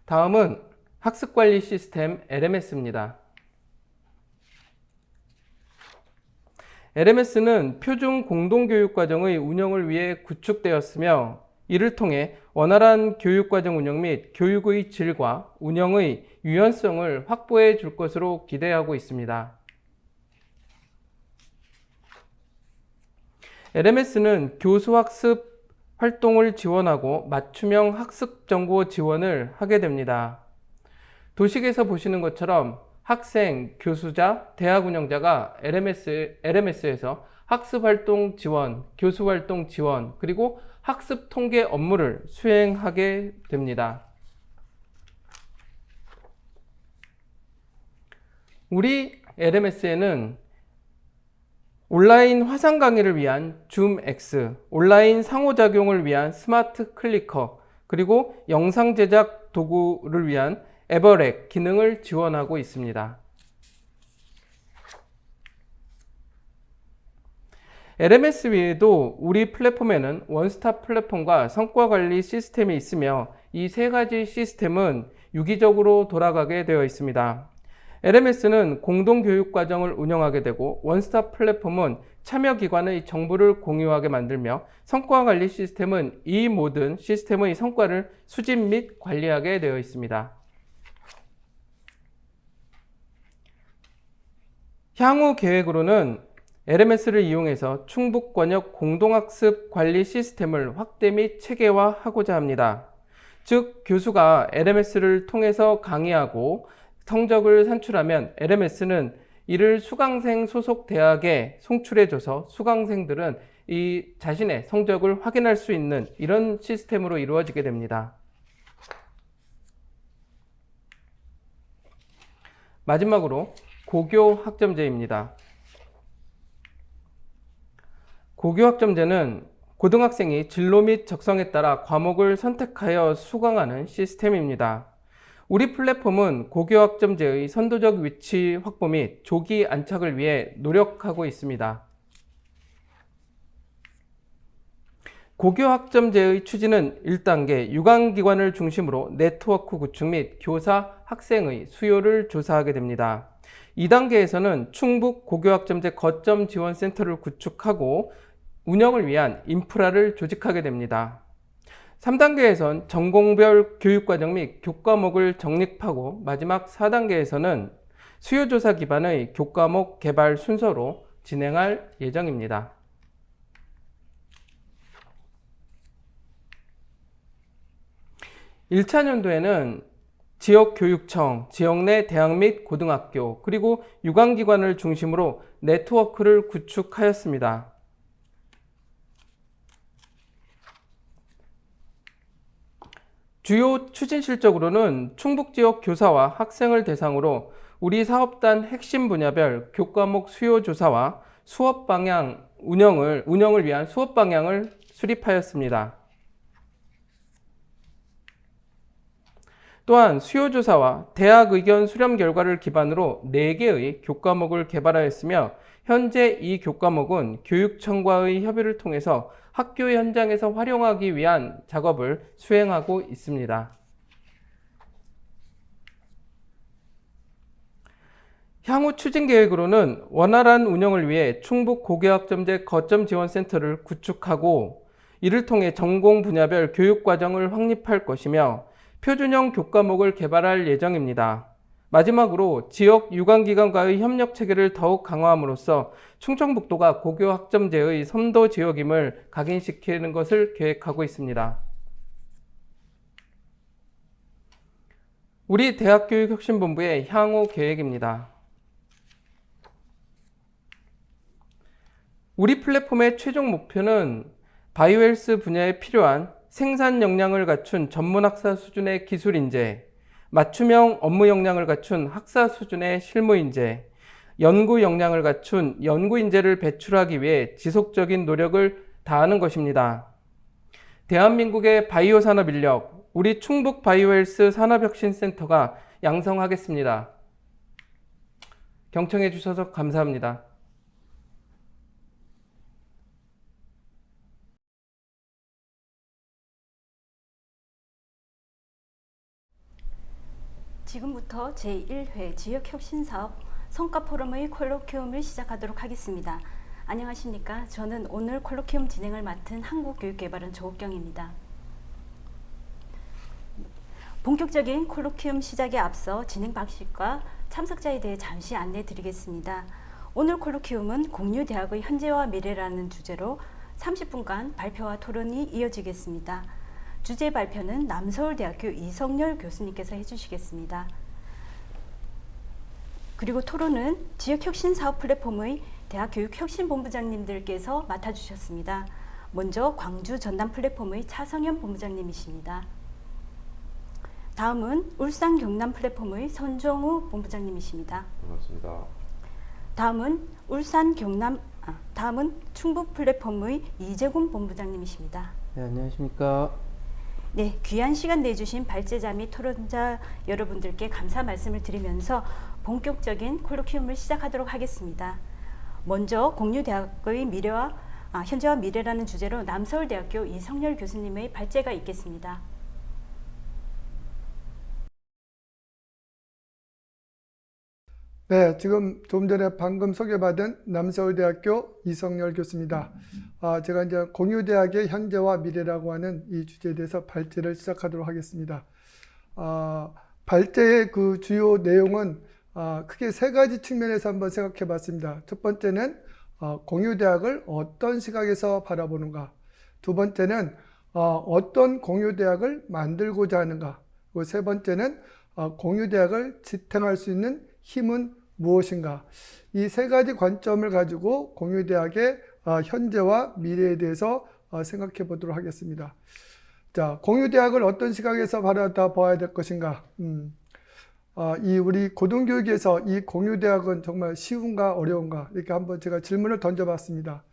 다음은 학습관리 시스템 LMS입니다. LMS는 표준 공동교육과정의 운영을 위해 구축되었으며 이를 통해 원활한 교육과정 운영 및 교육의 질과 운영의 유연성을 확보해 줄 것으로 기대하고 있습니다. LMS는 교수학습 활동을 지원하고 맞춤형 학습 정보 지원을 하게 됩니다. 도식에서 보시는 것처럼 학생, 교수자, 대학 운영자가 LMS에서 학습활동 지원, 교수활동 지원, 그리고 학습 통계 업무를 수행하게 됩니다. 우리 LMS에는 온라인 화상 강의를 위한 줌X, 온라인 상호작용을 위한 스마트 클리커, 그리고 영상 제작 도구를 위한 에버렉 기능을 지원하고 있습니다. LMS 외에도 우리 플랫폼에는 원스톱 플랫폼과 성과관리 시스템이 있으며 이 세 가지 시스템은 유기적으로 돌아가게 되어 있습니다. LMS는 공동교육과정을 운영하게 되고 원스톱 플랫폼은 참여기관의 정보를 공유하게 만들며 성과관리 시스템은 이 모든 시스템의 성과를 수집 및 관리하게 되어 있습니다. 향후 계획으로는 LMS를 이용해서 충북권역 공동학습 관리 시스템을 확대 및 체계화하고자 합니다. 즉, 교수가 LMS를 통해서 강의하고 성적을 산출하면 LMS는 이를 수강생 소속 대학에 송출해줘서 수강생들은 이 자신의 성적을 확인할 수 있는 이런 시스템으로 이루어지게 됩니다. 마지막으로 고교 학점제입니다. 고교 학점제는 고등학생이 진로 및 적성에 따라 과목을 선택하여 수강하는 시스템입니다. 우리 플랫폼은 고교 학점제의 선도적 위치 확보 및 조기 안착을 위해 노력하고 있습니다. 고교 학점제의 추진은 1단계 유관기관을 중심으로 네트워크 구축 및 교사, 학생의 수요를 조사하게 됩니다. 2단계에서는 충북 고교학점제 거점 지원센터를 구축하고 운영을 위한 인프라를 조직하게 됩니다. 3단계에선 전공별 교육과정 및 교과목을 정립하고 마지막 4단계에서는 수요조사 기반의 교과목 개발 순서로 진행할 예정입니다. (1차년도에는) 지역교육청, 지역 내 대학 및 고등학교, 그리고 유관기관을 중심으로 네트워크를 구축하였습니다. 주요 추진 실적으로는 충북 지역 교사와 학생을 대상으로 우리 사업단 핵심 분야별 교과목 수요 조사와 수업 방향 운영을 위한 수업 방향을 수립하였습니다. 또한 수요조사와 대학 의견 수렴 결과를 기반으로 4개의 교과목을 개발하였으며 현재 이 교과목은 교육청과의 협의를 통해서 학교 현장에서 활용하기 위한 작업을 수행하고 있습니다. 향후 추진 계획으로는 원활한 운영을 위해 충북 고교학점제 거점 지원센터를 구축하고 이를 통해 전공 분야별 교육 과정을 확립할 것이며 표준형 교과목을 개발할 예정입니다. 마지막으로 지역 유관기관과의 협력 체계를 더욱 강화함으로써 충청북도가 고교학점제의 선도 지역임을 각인시키는 것을 계획하고 있습니다. 우리 대학교육혁신본부의 향후 계획입니다. 우리 플랫폼의 최종 목표는 바이오헬스 분야에 필요한 생산 역량을 갖춘 전문 학사 수준의 기술 인재, 맞춤형 업무 역량을 갖춘 학사 수준의 실무 인재, 연구 역량을 갖춘 연구 인재를 배출하기 위해 지속적인 노력을 다하는 것입니다. 대한민국의 바이오 산업 인력, 우리 충북 바이오헬스 산업혁신센터가 양성하겠습니다. 경청해 주셔서 감사합니다. 지금부터 제1회 지역혁신사업 성과포럼의 콜로퀴움을 시작하도록 하겠습니다. 안녕하십니까? 저는 오늘 콜로퀴움 진행을 맡은 한국교육개발원 조옥경입니다. 본격적인 콜로퀴움 시작에 앞서 진행 방식과 참석자에 대해 잠시 안내 드리겠습니다. 오늘 콜로퀴움은 공유대학의 현재와 미래라는 주제로 30분간 발표와 토론이 이어지겠습니다. 주제 발표는 남서울대학교 이성열 교수님께서 해주시겠습니다. 그리고 토론은 지역혁신사업 플랫폼의 대학교육혁신본부장님들께서 맡아주셨습니다. 먼저 광주 전남 플랫폼의 차성현 본부장님이십니다. 다음은 울산 경남 플랫폼의 선정우 본부장님이십니다. 반갑습니다. 다음은 충북 플랫폼의 이재군 본부장님이십니다. 네, 안녕하십니까? 네, 귀한 시간 내주신 발제자 및 토론자 여러분들께 감사 말씀을 드리면서 본격적인 콜로퀴움을 시작하도록 하겠습니다. 먼저 공유대학의 현재와 미래라는 주제로 남서울대학교 이성열 교수님의 발제가 있겠습니다. 네, 지금 좀 전에 방금 소개받은 남서울대학교 이성열 교수입니다. 제가 이제 공유대학의 현재와 미래라고 하는 이 주제에 대해서 발제를 시작하도록 하겠습니다. 발제의 그 주요 내용은 크게 세 가지 측면에서 한번 생각해 봤습니다. 첫 번째는 공유대학을 어떤 시각에서 바라보는가. 두 번째는 어떤 공유대학을 만들고자 하는가. 그리고 세 번째는 공유대학을 지탱할 수 있는 힘은 무엇인가. 이 세 가지 관점을 가지고 공유대학의 현재와 미래에 대해서 생각해 보도록 하겠습니다. 자, 공유대학을 어떤 시각에서 바라다 봐야 될 것인가. 우리 고등교육에서 이 공유대학은 정말 쉬운가 어려운가 이렇게 한번 제가 질문을 던져봤습니다.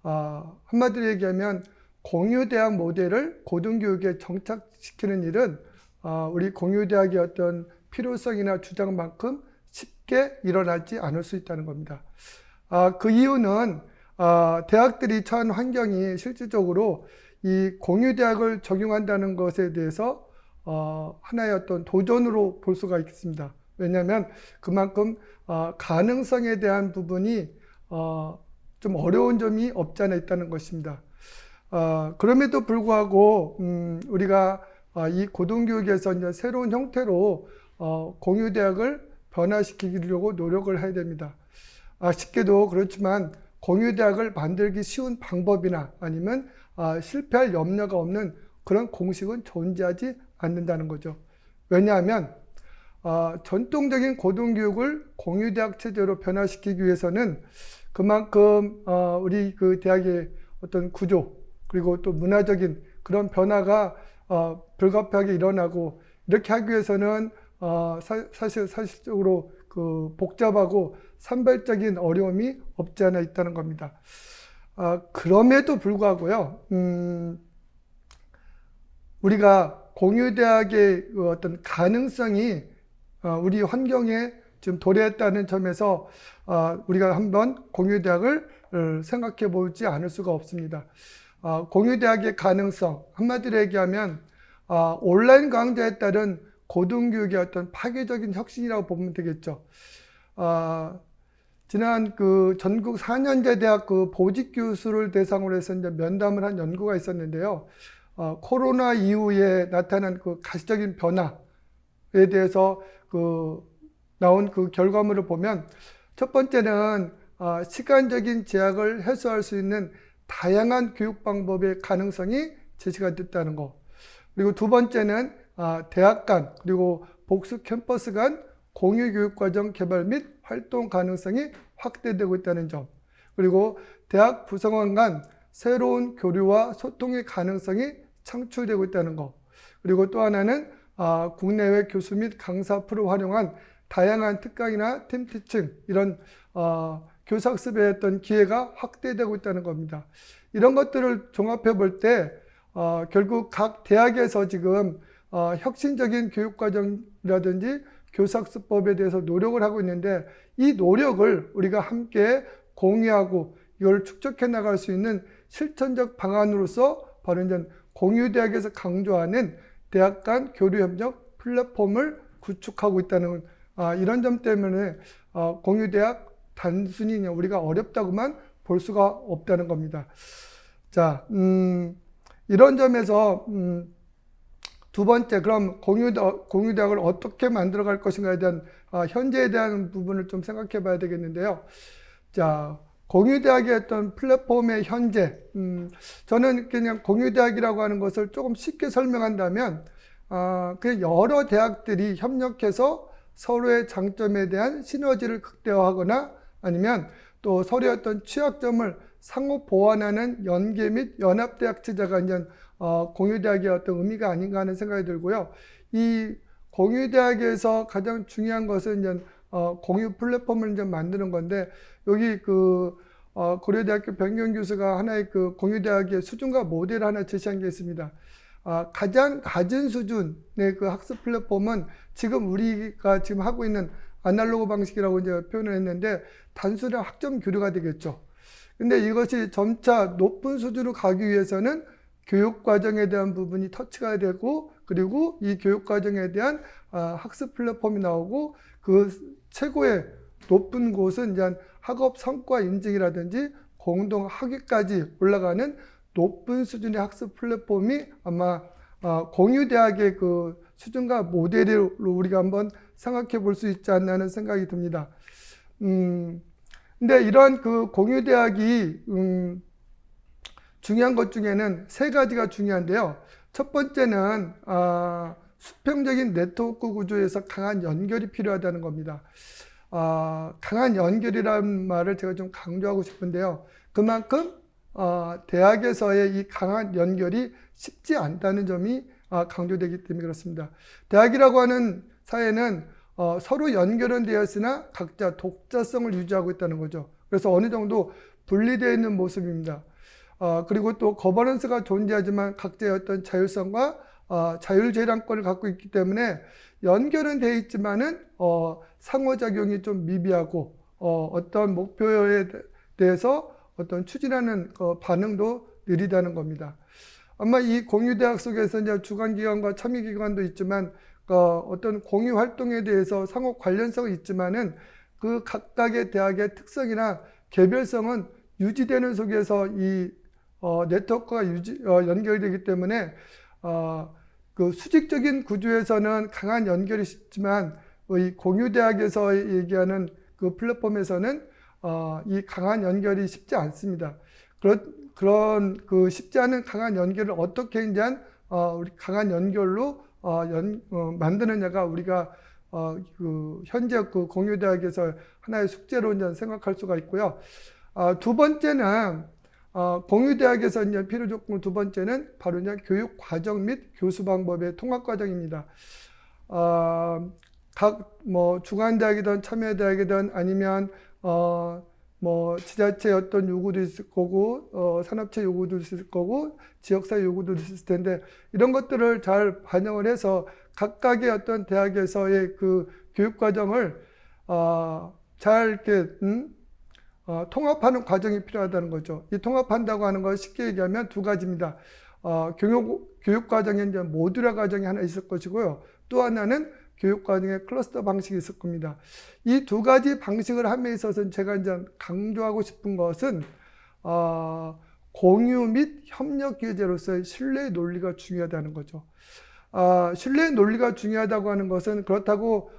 한마디로 얘기하면 공유대학 모델을 고등교육에 정착시키는 일은 우리 공유대학의 어떤 필요성이나 주장만큼 쉽게 일어나지 않을 수 있다는 겁니다. 그 이유는 대학들이 처한 환경이 실질적으로 이 공유대학을 적용한다는 것에 대해서 하나의 어떤 도전으로 볼 수가 있습니다. 왜냐하면 그만큼 가능성에 대한 부분이 좀 어려운 점이 없지 않아 있다는 것입니다. 그럼에도 불구하고 우리가 이 고등교육에서 이제 새로운 형태로 공유대학을 변화시키려고 노력을 해야 됩니다. 쉽게도 그렇지만 공유대학을 만들기 쉬운 방법이나 아니면 실패할 염려가 없는 그런 공식은 존재하지 않는다는 거죠. 왜냐하면 전통적인 고등교육을 공유대학 체제로 변화시키기 위해서는 그만큼 우리 그 대학의 어떤 구조 그리고 또 문화적인 그런 변화가 불가피하게 일어나고 이렇게 하기 위해서는 사실적으로 그 복잡하고 산발적인 어려움이 없지 않아 있다는 겁니다. 그럼에도 불구하고요, 우리가 공유대학의 어떤 가능성이 우리 환경에 지금 도래했다는 점에서 우리가 한번 공유대학을 생각해 보지 않을 수가 없습니다. 공유대학의 가능성, 한마디로 얘기하면 온라인 강좌에 따른 고등교육의 어떤 파괴적인 혁신이라고 보면 되겠죠. 지난 그 전국 4년제 대학 그 보직 교수를 대상으로 해서 이제 면담을 한 연구가 있었는데요. 코로나 이후에 나타난 그 가시적인 변화에 대해서 나온 그 결과물을 보면 첫 번째는 시간적인 제약을 해소할 수 있는 다양한 교육 방법의 가능성이 제시가 됐다는 거. 그리고 두 번째는 대학 간 그리고 복수 캠퍼스 간 공유 교육 과정 개발 및 활동 가능성이 확대되고 있다는 점. 그리고 대학 구성원 간 새로운 교류와 소통의 가능성이 창출되고 있다는 거. 그리고 또 하나는 국내외 교수 및 강사 앞으로 활용한 다양한 특강이나 팀티칭 이런 교사학습의 어떤 기회가 확대되고 있다는 겁니다. 이런 것들을 종합해 볼 때 결국 각 대학에서 지금 혁신적인 교육과정이라든지 교사학습법에 대해서 노력을 하고 있는데 이 노력을 우리가 함께 공유하고 이걸 축적해 나갈 수 있는 실천적 방안으로서 바로 이제 공유대학에서 강조하는 대학 간 교류협력 플랫폼을 구축하고 있다는 이런 점 때문에 공유대학 단순히 우리가 어렵다고만 볼 수가 없다는 겁니다. 자, 이런 점에서 두 번째, 그럼 공유대학을 어떻게 만들어갈 것인가에 대한 현재에 대한 부분을 좀 생각해 봐야 되겠는데요. 자, 공유대학의 어떤 플랫폼의 현재, 저는 그냥 공유대학이라고 하는 것을 조금 쉽게 설명한다면 그 여러 대학들이 협력해서 서로의 장점에 대한 시너지를 극대화하거나 아니면 또 서로의 어떤 취약점을 상호 보완하는 연계 및 연합대학 체제가 이제 공유대학의 어떤 의미가 아닌가 하는 생각이 들고요. 이 공유대학에서 가장 중요한 것은 이제 공유 플랫폼을 이제 만드는 건데 여기 고려대학교 변경 교수가 하나의 그 공유대학의 수준과 모델을 하나 제시한 게 있습니다. 가장 낮은 수준의 그 학습 플랫폼은 지금 우리가 지금 하고 있는 아날로그 방식이라고 이제 표현을 했는데 단순한 학점 교류가 되겠죠. 근데 이것이 점차 높은 수준으로 가기 위해서는 교육 과정에 대한 부분이 터치가 되고 그리고 이 교육 과정에 대한 학습 플랫폼이 나오고 그 최고의 높은 곳은 이제 학업 성과 인증이라든지 공동 학위까지 올라가는 높은 수준의 학습 플랫폼이 아마 공유대학의 그 수준과 모델로 우리가 한번 생각해 볼 수 있지 않나 하는 생각이 듭니다. 근데 이러한 그 공유대학이 중요한 것 중에는 세 가지가 중요한데요. 첫 번째는 수평적인 네트워크 구조에서 강한 연결이 필요하다는 겁니다. 강한 연결이라는 말을 제가 좀 강조하고 싶은데요. 그만큼 대학에서의 이 강한 연결이 쉽지 않다는 점이 강조되기 때문에 그렇습니다. 대학이라고 하는 사회는 서로 연결은 되어 있으나 각자 독자성을 유지하고 있다는 거죠. 그래서 어느 정도 분리되어 있는 모습입니다. 그리고 또 거버넌스가 존재하지만 각자의 어떤 자율성과 자율재량권을 갖고 있기 때문에 연결은 되어 있지만은 상호작용이 좀 미비하고 어떤 목표에 대해서 어떤 추진하는 반응도 느리다는 겁니다. 아마 이 공유대학 속에서 이제 주관기관과 참여기관도 있지만 어떤 공유 활동에 대해서 상호 관련성은 있지만은 그 각각의 대학의 특성이나 개별성은 유지되는 속에서 이 네트워크가 연결되기 때문에 그 수직적인 구조에서는 강한 연결이 쉽지만 이 공유대학에서 얘기하는 그 플랫폼에서는 이 강한 연결이 쉽지 않습니다. 그런 그 쉽지 않은 강한 연결을 어떻게 이제 우리 강한 연결로 만드느냐가 우리가 그 현재 그 공유대학에서 하나의 숙제로 이제 생각할 수가 있고요. 두 번째는 공유대학에서 이제 필요 조건 두 번째는 바로 이제 교육 과정 및 교수 방법의 통합 과정입니다. 각 주관대학이든 참여대학이든 아니면 지자체 어떤 요구도 있을 거고 산업체 요구도 있을 거고 지역사회 요구도 있을 텐데 이런 것들을 잘 반영을 해서 각각의 어떤 대학에서의 그 교육 과정을 잘 이렇게 통합하는 과정이 필요하다는 거죠. 이 통합한다고 하는 걸 쉽게 얘기하면 두 가지입니다. 교육 과정에 이제 모듈화 과정이 하나 있을 것이고요. 또 하나는 교육과정의 클러스터 방식이 있을 겁니다. 이 두 가지 방식을 함에 있어서는 제가 이제 강조하고 싶은 것은 공유 및 협력 기제로서의 신뢰의 논리가 중요하다는 거죠. 신뢰의 논리가 중요하다고 하는 것은 그렇다고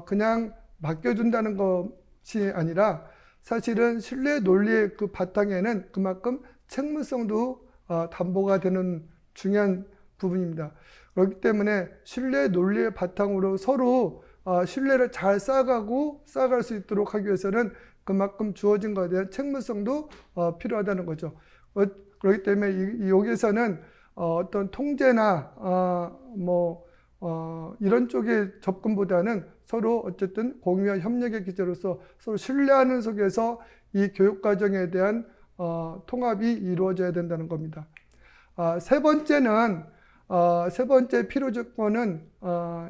그냥 맡겨준다는 것이 아니라 사실은 신뢰의 논리의 그 바탕에는 그만큼 책무성도 담보가 되는 중요한 부분입니다. 그렇기 때문에 신뢰의 논리의 바탕으로 서로 신뢰를 잘 쌓아갈 수 있도록 하기 위해서는 그만큼 주어진 것에 대한 책무성도 필요하다는 거죠. 그렇기 때문에 여기서는 어떤 통제나 이런 쪽의 접근보다는 서로 어쨌든 공유와 협력의 기제로서 서로 신뢰하는 속에서 이 교육 과정에 대한 통합이 이루어져야 된다는 겁니다. 세 번째 필요 조건은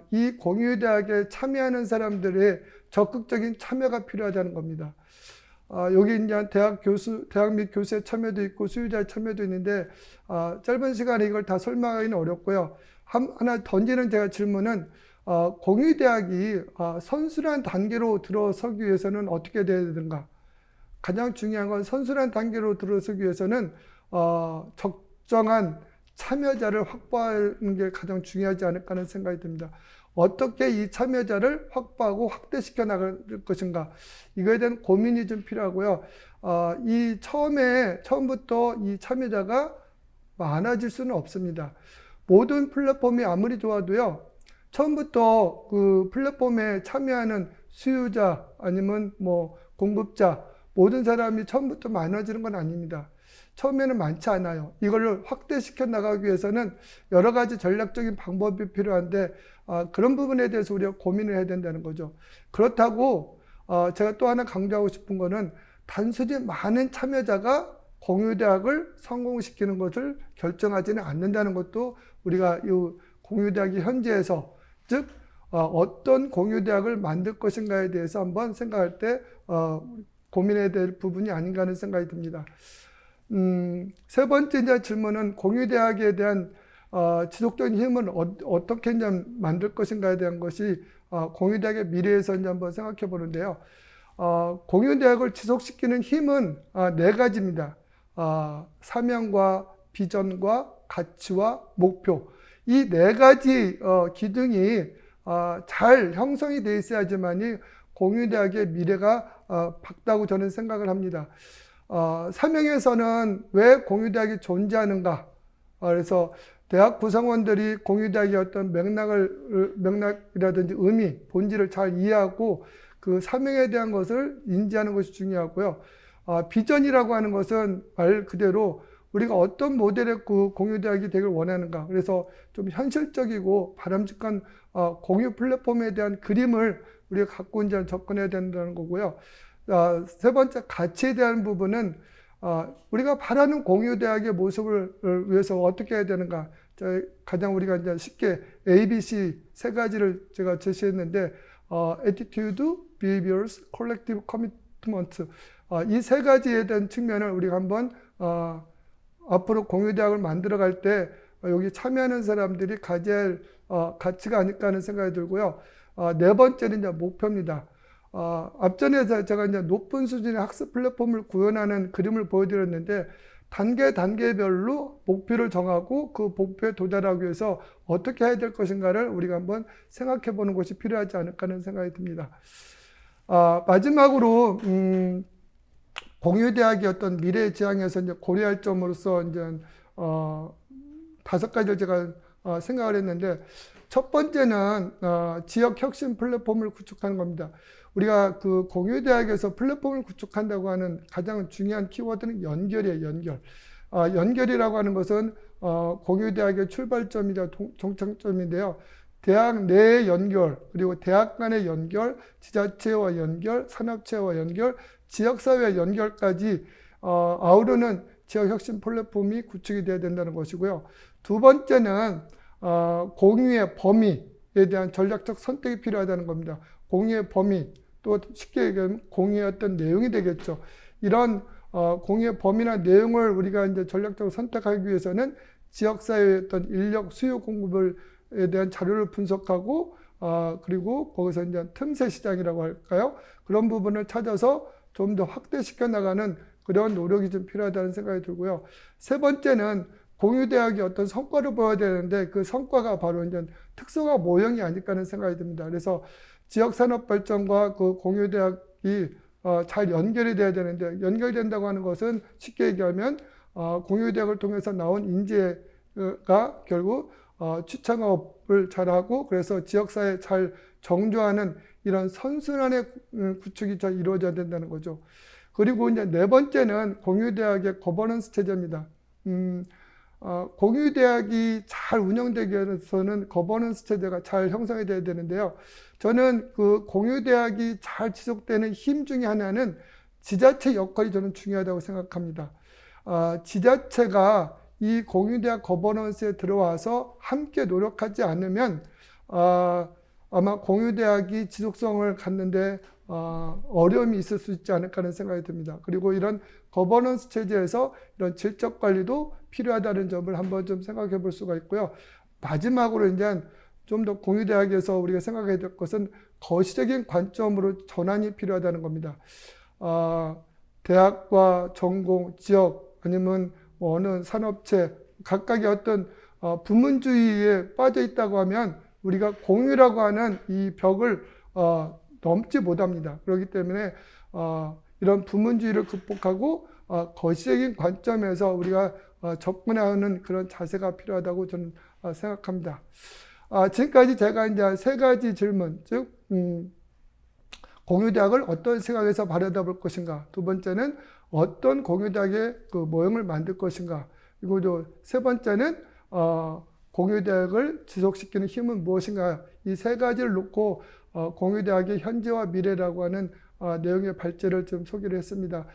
이 공유대학에 참여하는 사람들의 적극적인 참여가 필요하다는 겁니다. 여기 이제 대학 및 교수의 참여도 있고 수요자의 참여도 있는데 짧은 시간에 이걸 다 설명하기는 어렵고요. 하나 던지는 제가 질문은 공유대학이 선순환 단계로 들어서기 위해서는 어떻게 돼야 되는가? 가장 중요한 건 선순환 단계로 들어서기 위해서는 적정한 참여자를 확보하는 게 가장 중요하지 않을까 하는 생각이 듭니다. 어떻게 이 참여자를 확보하고 확대시켜 나갈 것인가, 이거에 대한 고민이 좀 필요하고요. 처음부터 이 참여자가 많아질 수는 없습니다. 모든 플랫폼이 아무리 좋아도요, 처음부터 그 플랫폼에 참여하는 수요자 아니면 공급자, 모든 사람이 처음부터 많아지는 건 아닙니다. 처음에는 많지 않아요. 이걸 확대시켜 나가기 위해서는 여러 가지 전략적인 방법이 필요한데 그런 부분에 대해서 우리가 고민을 해야 된다는 거죠. 그렇다고 제가 또 하나 강조하고 싶은 거는 단순히 많은 참여자가 공유대학을 성공시키는 것을 결정하지는 않는다는 것도 우리가 이 공유대학이 현재에서, 즉 어떤 공유대학을 만들 것인가에 대해서 한번 생각할 때 고민해야 될 부분이 아닌가 하는 생각이 듭니다. 세 번째 이제 질문은 공유대학에 대한 지속적인 힘을 어떻게 이제 만들 것인가에 대한 것이 공유대학의 미래에서 이제 한번 생각해 보는데요. 공유대학을 지속시키는 힘은 네 가지입니다. 사명과 비전과 가치와 목표. 이 네 가지 기둥이 잘 형성이 되어 있어야지만이 공유대학의 미래가 밝다고 저는 생각을 합니다. 사명에서는 왜 공유대학이 존재하는가? 그래서 대학 구성원들이 공유대학의 어떤 맥락이라든지 의미, 본질을 잘 이해하고 그 사명에 대한 것을 인지하는 것이 중요하고요. 비전이라고 하는 것은 말 그대로 우리가 어떤 모델의 그 공유대학이 되길 원하는가. 그래서 좀 현실적이고 바람직한 공유 플랫폼에 대한 그림을 우리가 갖고 이제 접근해야 된다는 거고요. 세 번째, 가치에 대한 부분은 우리가 바라는 공유대학의 모습을 위해서 어떻게 해야 되는가. 가장 우리가 이제 쉽게 ABC 세 가지를 제가 제시했는데, attitude, behaviors, collective commitment. 이 세 가지에 대한 측면을 우리가 한번 앞으로 공유대학을 만들어 갈 때 여기 참여하는 사람들이 가져야 할 가치가 아닐까 하는 생각이 들고요. 네 번째는 이제 목표입니다. 앞전에서 제가 이제 높은 수준의 학습 플랫폼을 구현하는 그림을 보여드렸는데, 단계별로 목표를 정하고 그 목표에 도달하기 위해서 어떻게 해야 될 것인가를 우리가 한번 생각해 보는 것이 필요하지 않을까 하는 생각이 듭니다. 마지막으로, 공유대학의 어떤 미래 지향에서 이제 고려할 점으로서 이제, 5가지를 제가 생각을 했는데, 첫 번째는 지역 혁신 플랫폼을 구축하는 겁니다. 우리가 그 공유대학에서 플랫폼을 구축한다고 하는 가장 중요한 키워드는 연결이에요, 연결. 연결이라고 하는 것은 공유대학의 출발점이자 종착점인데요. 대학 내의 연결, 그리고 대학 간의 연결, 지자체와 연결, 산업체와 연결, 지역사회의 연결까지 아우르는 지역혁신 플랫폼이 구축이 돼야 된다는 것이고요. 두 번째는 공유의 범위에 대한 전략적 선택이 필요하다는 겁니다. 공유의 범위, 또 쉽게 얘기하면 공유의 어떤 내용이 되겠죠. 이런 공유의 범위나 내용을 우리가 이제 전략적으로 선택하기 위해서는 지역사회의 어떤 인력 수요 공급에 대한 자료를 분석하고 그리고 거기서 이제 틈새 시장이라고 할까요? 그런 부분을 찾아서 좀 더 확대시켜 나가는 그런 노력이 좀 필요하다는 생각이 들고요. 세 번째는 공유대학이 어떤 성과를 보여야 되는데 그 성과가 바로 이제 특성화 모형이 아닐까 하는 생각이 듭니다. 그래서 지역산업발전과 그 공유대학이 잘 연결이 돼야 되는데, 연결된다고 하는 것은 쉽게 얘기하면 공유대학을 통해서 나온 인재가 결국 취창업을 잘하고 그래서 지역사회에 잘 정조하는 이런 선순환의 구축이 잘 이루어져야 된다는 거죠. 그리고 이제 네 번째는 공유대학의 거버넌스 체제입니다. 공유대학이 잘 운영되기 위해서는 거버넌스 체제가 잘 형성이 돼야 되는데요. 저는 그 공유대학이 잘 지속되는 힘 중에 하나는 지자체 역할이 저는 중요하다고 생각합니다. 지자체가 이 공유대학 거버넌스에 들어와서 함께 노력하지 않으면 아마 공유대학이 지속성을 갖는데 어려움이 있을 수 있지 않을까 하는 생각이 듭니다. 그리고 이런 거버넌스 체제에서 이런 질적 관리도 필요하다는 점을 한번 좀 생각해 볼 수가 있고요. 마지막으로 이제 좀 더 공유대학에서 우리가 생각해야 될 것은 거시적인 관점으로 전환이 필요하다는 겁니다. 대학과 전공, 지역 아니면 어느 산업체 각각의 어떤 부문주의에 빠져 있다고 하면 우리가 공유라고 하는 이 벽을 넘지 못합니다. 그렇기 때문에 이런 부문주의를 극복하고 거시적인 관점에서 우리가 접근하는 그런 자세가 필요하다고 저는 생각합니다. 지금까지 제가 이제 세 가지 질문, 즉 공유대학을 어떤 시각에서 바라볼 것인가, 두 번째는 어떤 공유대학의 그 모형을 만들 것인가, 그리고 세 번째는 공유대학을 지속시키는 힘은 무엇인가, 이 세 가지를 놓고 공유대학의 현재와 미래라고 하는 내용의 발제를 좀 소개를 했습니다.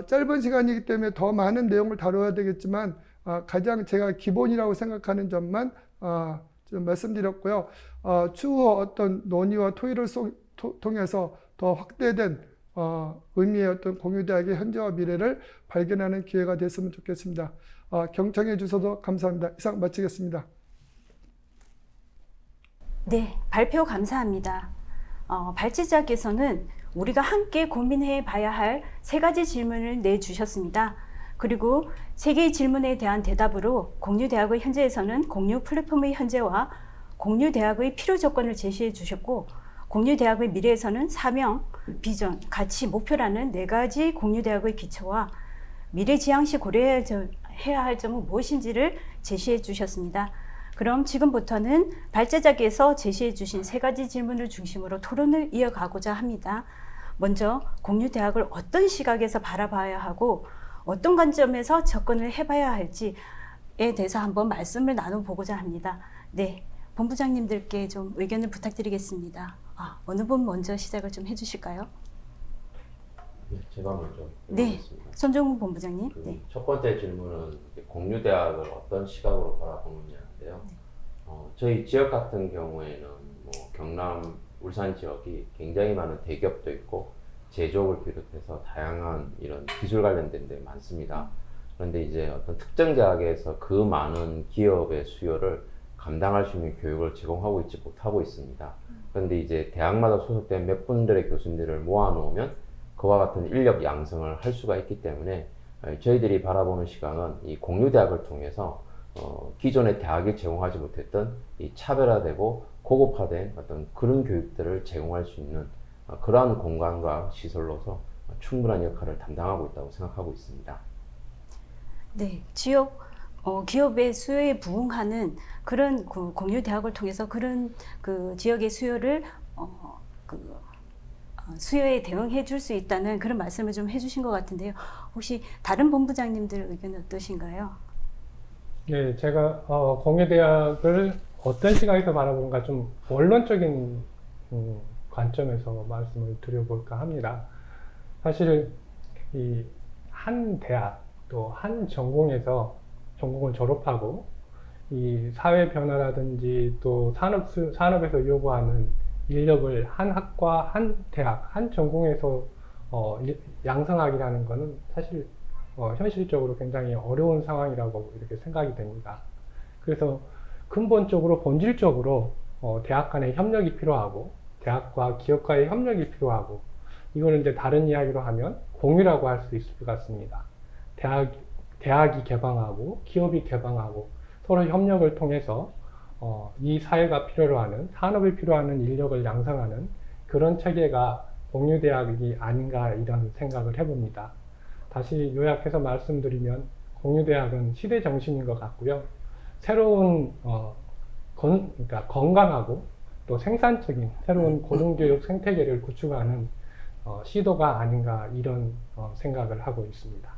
짧은 시간이기 때문에 더 많은 내용을 다뤄야 되겠지만 가장 제가 기본이라고 생각하는 점만 좀 말씀드렸고요. 추후 어떤 논의와 토의를 통해서 더 확대된 의미의 어떤 공유대학의 현재와 미래를 발견하는 기회가 됐으면 좋겠습니다. 경청해 주셔서 감사합니다. 이상 마치겠습니다. 네, 발표 감사합니다. 발제자께서는 우리가 함께 고민해 봐야 할 세 가지 질문을 내주셨습니다. 그리고 세 개의 질문에 대한 대답으로 공유대학의 현재에서는 공유 플랫폼의 현재와 공유대학의 필요 조건을 제시해 주셨고, 공유대학의 미래에서는 사명, 비전, 가치, 목표라는 네 가지 공유대학의 기초와 미래지향 시 고려해야 할 점은 무엇인지를 제시해 주셨습니다. 그럼 지금부터는 발제자께서 제시해 주신 세 가지 질문을 중심으로 토론을 이어가고자 합니다. 먼저 공유대학을 어떤 시각에서 바라봐야 하고 어떤 관점에서 접근을 해봐야 할지에 대해서 한번 말씀을 나눠보고자 합니다. 네, 본부장님들께 좀 의견을 부탁드리겠습니다. 어느 분 먼저 시작을 좀 해주실까요? 네, 제가 먼저 네, 드리겠습니다. 손종훈 본부장님. 네. 첫 번째 질문은 공유대학을 어떤 시각으로 바라보느냐인데요. 저희 지역 같은 경우에는 뭐 경남, 울산 지역이 굉장히 많은 대기업도 있고 제조업을 비롯해서 다양한 이런 기술 관련된 데 많습니다. 그런데 이제 어떤 특정 대학에서 그 많은 기업의 수요를 감당할 수 있는 교육을 제공하고 있지 못하고 있습니다. 그런데 이제 대학마다 소속된 몇 분들의 교수님들을 모아놓으면 그와 같은 인력 양성을 할 수가 있기 때문에 저희들이 바라보는 시각은 이 공유대학을 통해서 기존의 대학이 제공하지 못했던 이 차별화되고 고급화된 어떤 그런 교육들을 제공할 수 있는 그러한 공간과 시설로서 충분한 역할을 담당하고 있다고 생각하고 있습니다. 네, 지역 기업의 수요에 부응하는 그런 그 공유대학을 통해서 그런 그 지역의 수요를 수요에 대응해 줄 수 있다는 그런 말씀을 좀 해주신 것 같은데요. 혹시 다른 본부장님들 의견은 어떠신가요? 네, 제가 공유대학을 어떤 시각에서 바라보는가 좀 원론적인 관점에서 말씀을 드려볼까 합니다. 사실 이 한 대학 또 한 전공에서 전공을 졸업하고 이 사회 변화라든지 또 산업에서 요구하는 인력을 한 학과, 한 대학, 한 전공에서 양성하기라는 것은 사실 현실적으로 굉장히 어려운 상황이라고 이렇게 생각이 됩니다. 그래서 근본적으로 본질적으로 대학 간의 협력이 필요하고 대학과 기업과의 협력이 필요하고 이거는 이제 다른 이야기로 하면 공유라고 할 수 있을 것 같습니다. 대학이 개방하고 기업이 개방하고 서로 협력을 통해서 이 사회가 필요로 하는 산업이 필요하는 인력을 양성하는 그런 체계가 공유대학이 아닌가 이런 생각을 해봅니다. 다시 요약해서 말씀드리면 공유대학은 시대 정신인 것 같고요. 새로운 그러니까 건강하고 또 생산적인 새로운 고등교육 생태계를 구축하는 시도가 아닌가 이런 생각을 하고 있습니다.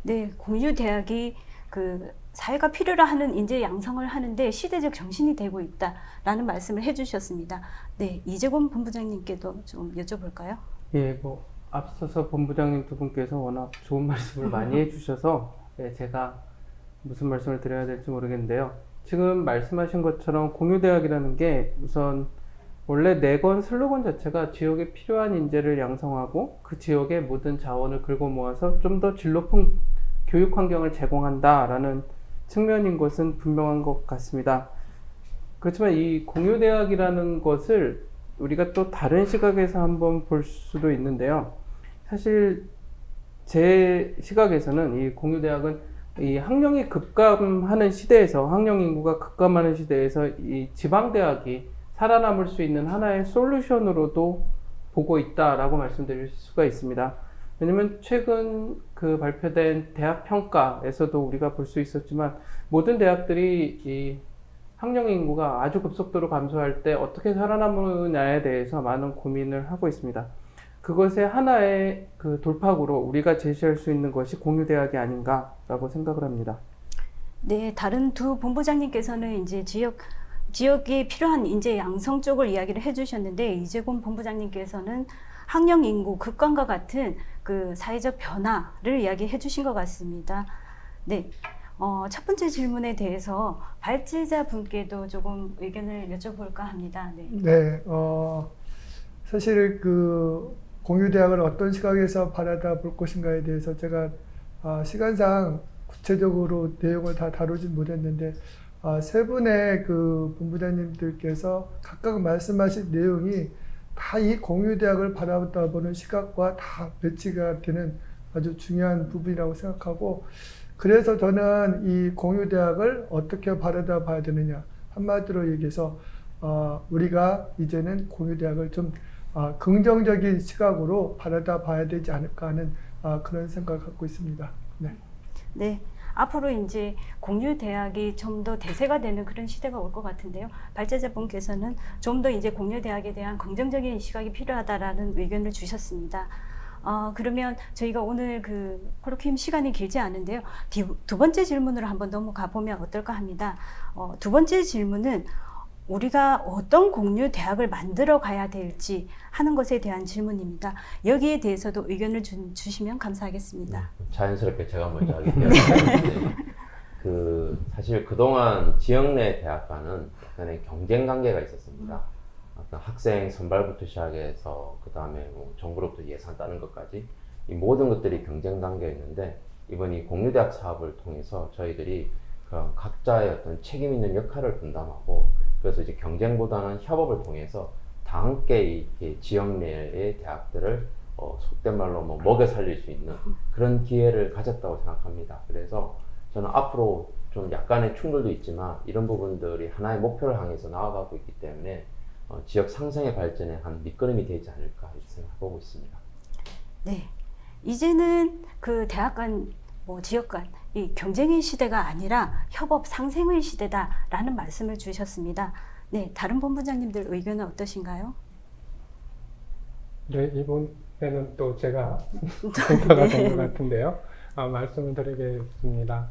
네, 공유대학이 그 사회가 필요로 하는 인재 양성을 하는데 시대적 정신이 되고 있다라는 말씀을 해주셨습니다. 네, 이재권 본부장님께도 좀 여쭤볼까요? 예, 뭐 앞서서 본부장님 두 분께서 워낙 좋은 말씀을 많이 해주셔서 제가 무슨 말씀을 드려야 될지 모르겠는데요. 지금 말씀하신 것처럼 공유대학이라는 게 우선 원래 내건 슬로건 자체가 지역에 필요한 인재를 양성하고 그 지역의 모든 자원을 긁어 모아서 좀 더 질 높은 교육 환경을 제공한다라는 측면인 것은 분명한 것 같습니다. 그렇지만 이 공유대학이라는 것을 우리가 또 다른 시각에서 한번 볼 수도 있는데요. 사실 제 시각에서는 이 공유대학은 이 학령이 급감하는 시대에서 학령 인구가 급감하는 시대에서 이 지방대학이 살아남을 수 있는 하나의 솔루션으로도 보고 있다라고 말씀드릴 수가 있습니다. 왜냐면 최근 그 발표된 대학 평가에서도 우리가 볼 수 있었지만 모든 대학들이 이 학령 인구가 아주 급속도로 감소할 때 어떻게 살아남느냐에 대해서 많은 고민을 하고 있습니다. 그것의 하나의 그 돌파구로 우리가 제시할 수 있는 것이 공유대학이 아닌가라고 생각을 합니다. 네, 다른 두 본부장님께서는 이제 지역에 필요한 인재 양성 쪽을 이야기를 해주셨는데 이재권 본부장님께서는 학령 인구 급감과 같은 그 사회적 변화를 이야기해 주신 것 같습니다. 네, 첫 번째 질문에 대해서 발제자 분께도 조금 의견을 여쭤볼까 합니다. 네. 네, 사실 그 공유대학을 어떤 시각에서 바라다 볼 것인가에 대해서 제가 시간상 구체적으로 내용을 다 다루진 못했는데 세 분의 그 본부장님들께서 각각 말씀하신 내용이 다 이 공유대학을 바라보다 보는 시각과 다 매치가 되는 아주 중요한 부분이라고 생각하고 그래서 저는 이 공유대학을 어떻게 바라다 봐야 되느냐 한마디로 얘기해서 우리가 이제는 공유대학을 좀 긍정적인 시각으로 바라다 봐야 되지 않을까 하는 그런 생각을 갖고 있습니다. 네. 네. 앞으로 이제 공유대학이 좀 더 대세가 되는 그런 시대가 올 것 같은데요. 발제자분께서는 좀 더 이제 공유대학에 대한 긍정적인 시각이 필요하다라는 의견을 주셨습니다. 그러면 저희가 오늘 그 콜로퀴움 시간이 길지 않은데요. 두 번째 질문으로 한번 넘어가 보면 어떨까 합니다. 두 번째 질문은 우리가 어떤 공유 대학을 만들어 가야 될지 하는 것에 대한 질문입니다. 여기에 대해서도 의견을 주시면 감사하겠습니다. 자연스럽게 제가 먼저 하게 되었는데 사실 그동안 지역 내 대학과는 약간의 경쟁 관계가 있었습니다. 어떤 학생 선발부터 시작해서 그 다음에 뭐 정부로부터 예산 따는 것까지 이 모든 것들이 경쟁 단계였는데 이번 이 공유대학 사업을 통해서 저희들이 그런 각자의 어떤 책임 있는 역할을 분담하고 그래서 이제 경쟁보다는 협업을 통해서 다 함께 이 지역 내의 대학들을 속된 말로 뭐 먹여 살릴 수 있는 그런 기회를 가졌다고 생각합니다. 그래서 저는 앞으로 좀 약간의 충돌도 있지만 이런 부분들이 하나의 목표를 향해서 나아가고 있기 때문에 지역 상생의 발전에 한 밑거름이 되지 않을까 이렇게 생각하고 있습니다. 네, 이제는 그 대학 간, 지역 간 이 경쟁의 시대가 아니라 협업 상생의 시대다라는 말씀을 주셨습니다. 네, 다른 본부장님들 의견은 어떠신가요? 네, 이번에는 또 제가 생각이 된 것 같은데요. 말씀을 드리겠습니다.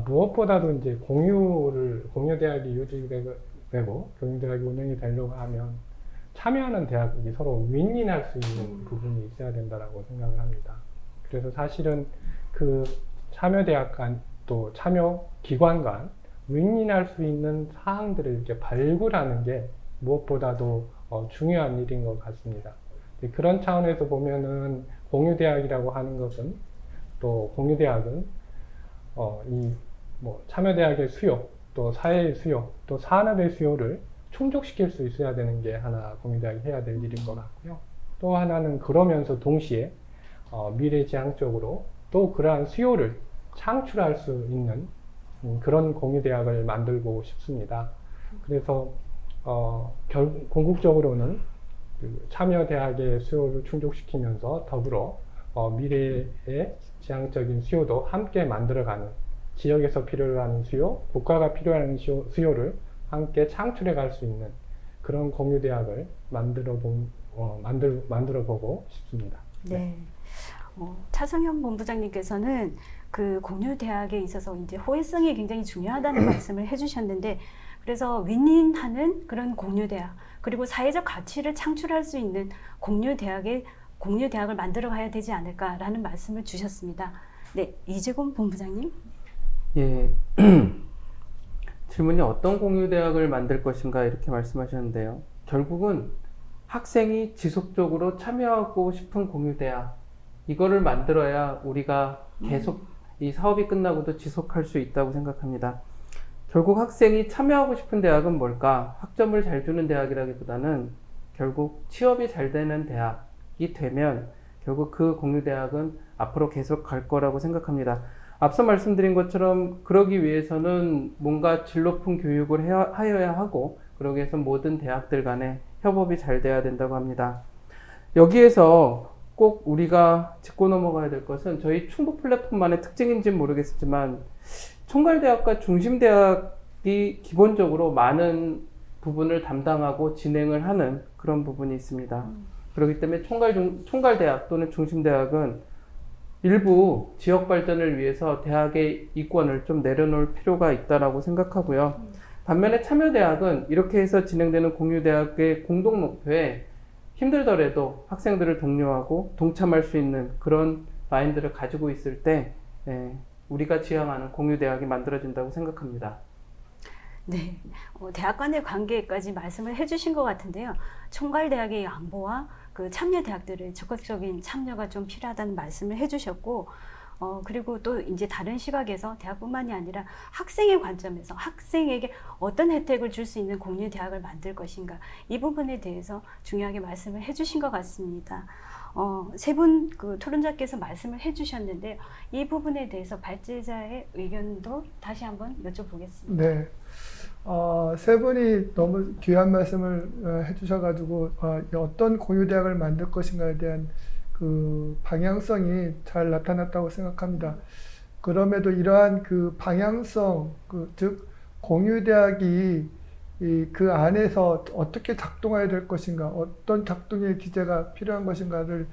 무엇보다도 이제 공유대학이 유지되고 공유대학이 운영이 되려고 하면 참여하는 대학이 서로 윈윈할 수 있는 부분이 있어야 된다고 생각을 합니다. 그래서 사실은 그 참여대학 간 또 참여기관 간 윈윈할 수 있는 사항들을 이렇게 발굴하는 게 무엇보다도 중요한 일인 것 같습니다. 그런 차원에서 보면은 공유대학이라고 하는 것은 또 공유대학은 참여대학의 수요 또 사회의 수요, 또 산업의 수요를 충족시킬 수 있어야 되는 게 하나 공유대학이 해야 될 일인 것 같고요. 또 하나는 그러면서 동시에 미래지향적으로 또 그러한 수요를 창출할 수 있는 그런 공유대학을 만들고 싶습니다. 그래서 궁극적으로는 그 참여대학의 수요를 충족시키면서 더불어 미래의 지향적인 수요도 함께 만들어가는, 지역에서 필요로 수요, 국가가 필요한 수요를 함께 창출해 갈 수 있는 그런 공유대학을 만들어 보고 싶습니다. 네. 차성현 본부장님께서는 그 공유대학에 있어서 이제 호혜성이 굉장히 중요하다는 말씀을 해주셨는데, 그래서 윈윈하는 그런 공유대학, 그리고 사회적 가치를 창출할 수 있는 공유대학을 만들어 가야 되지 않을까라는 말씀을 주셨습니다. 네, 이재곤 본부장님. 예. 질문이 어떤 공유대학을 만들 것인가 이렇게 말씀하셨는데요. 결국은 학생이 지속적으로 참여하고 싶은 공유대학, 이거를 만들어야 우리가 계속 이 사업이 끝나고도 지속할 수 있다고 생각합니다. 결국 학생이 참여하고 싶은 대학은 뭘까? 학점을 잘 주는 대학이라기보다는 결국 취업이 잘 되는 대학이 되면 결국 그 공유대학은 앞으로 계속 갈 거라고 생각합니다. 앞서 말씀드린 것처럼 그러기 위해서는 뭔가 질 높은 교육을 하여야 하고, 그러기 위해서 모든 대학들 간에 협업이 잘 돼야 된다고 합니다. 여기에서 꼭 우리가 짚고 넘어가야 될 것은 저희 충북 플랫폼만의 특징인지는 모르겠지만 총괄대학과 중심대학이 기본적으로 많은 부분을 담당하고 진행을 하는 그런 부분이 있습니다. 그렇기 때문에 총괄대학 또는 중심대학은 일부 지역 발전을 위해서 대학의 이권을 좀 내려놓을 필요가 있다고 생각하고요. 반면에 참여대학은 이렇게 해서 진행되는 공유대학의 공동 목표에 힘들더라도 학생들을 독려하고 동참할 수 있는 그런 마인드를 가지고 있을 때 우리가 지향하는 공유대학이 만들어진다고 생각합니다. 네, 대학 간의 관계까지 말씀을 해주신 것 같은데요. 총괄대학의 양보와 그 참여대학들의 적극적인 참여가 좀 필요하다는 말씀을 해주셨고, 그리고 또 이제 다른 시각에서 대학뿐만이 아니라 학생의 관점에서 학생에게 어떤 혜택을 줄 수 있는 공유대학을 만들 것인가, 이 부분에 대해서 중요하게 말씀을 해주신 것 같습니다. 세 분 그 토론자께서 말씀을 해주셨는데, 이 부분에 대해서 발제자의 의견도 다시 한번 여쭤보겠습니다. 네. 세 분이 너무 귀한 말씀을 해주셔가지고 어떤 공유대학을 만들 것인가에 대한 그 방향성이 잘 나타났다고 생각합니다. 그럼에도 이러한 그 방향성, 즉 공유대학이 그 안에서 어떻게 작동해야 될 것인가, 어떤 작동의 기제가 필요한 것인가를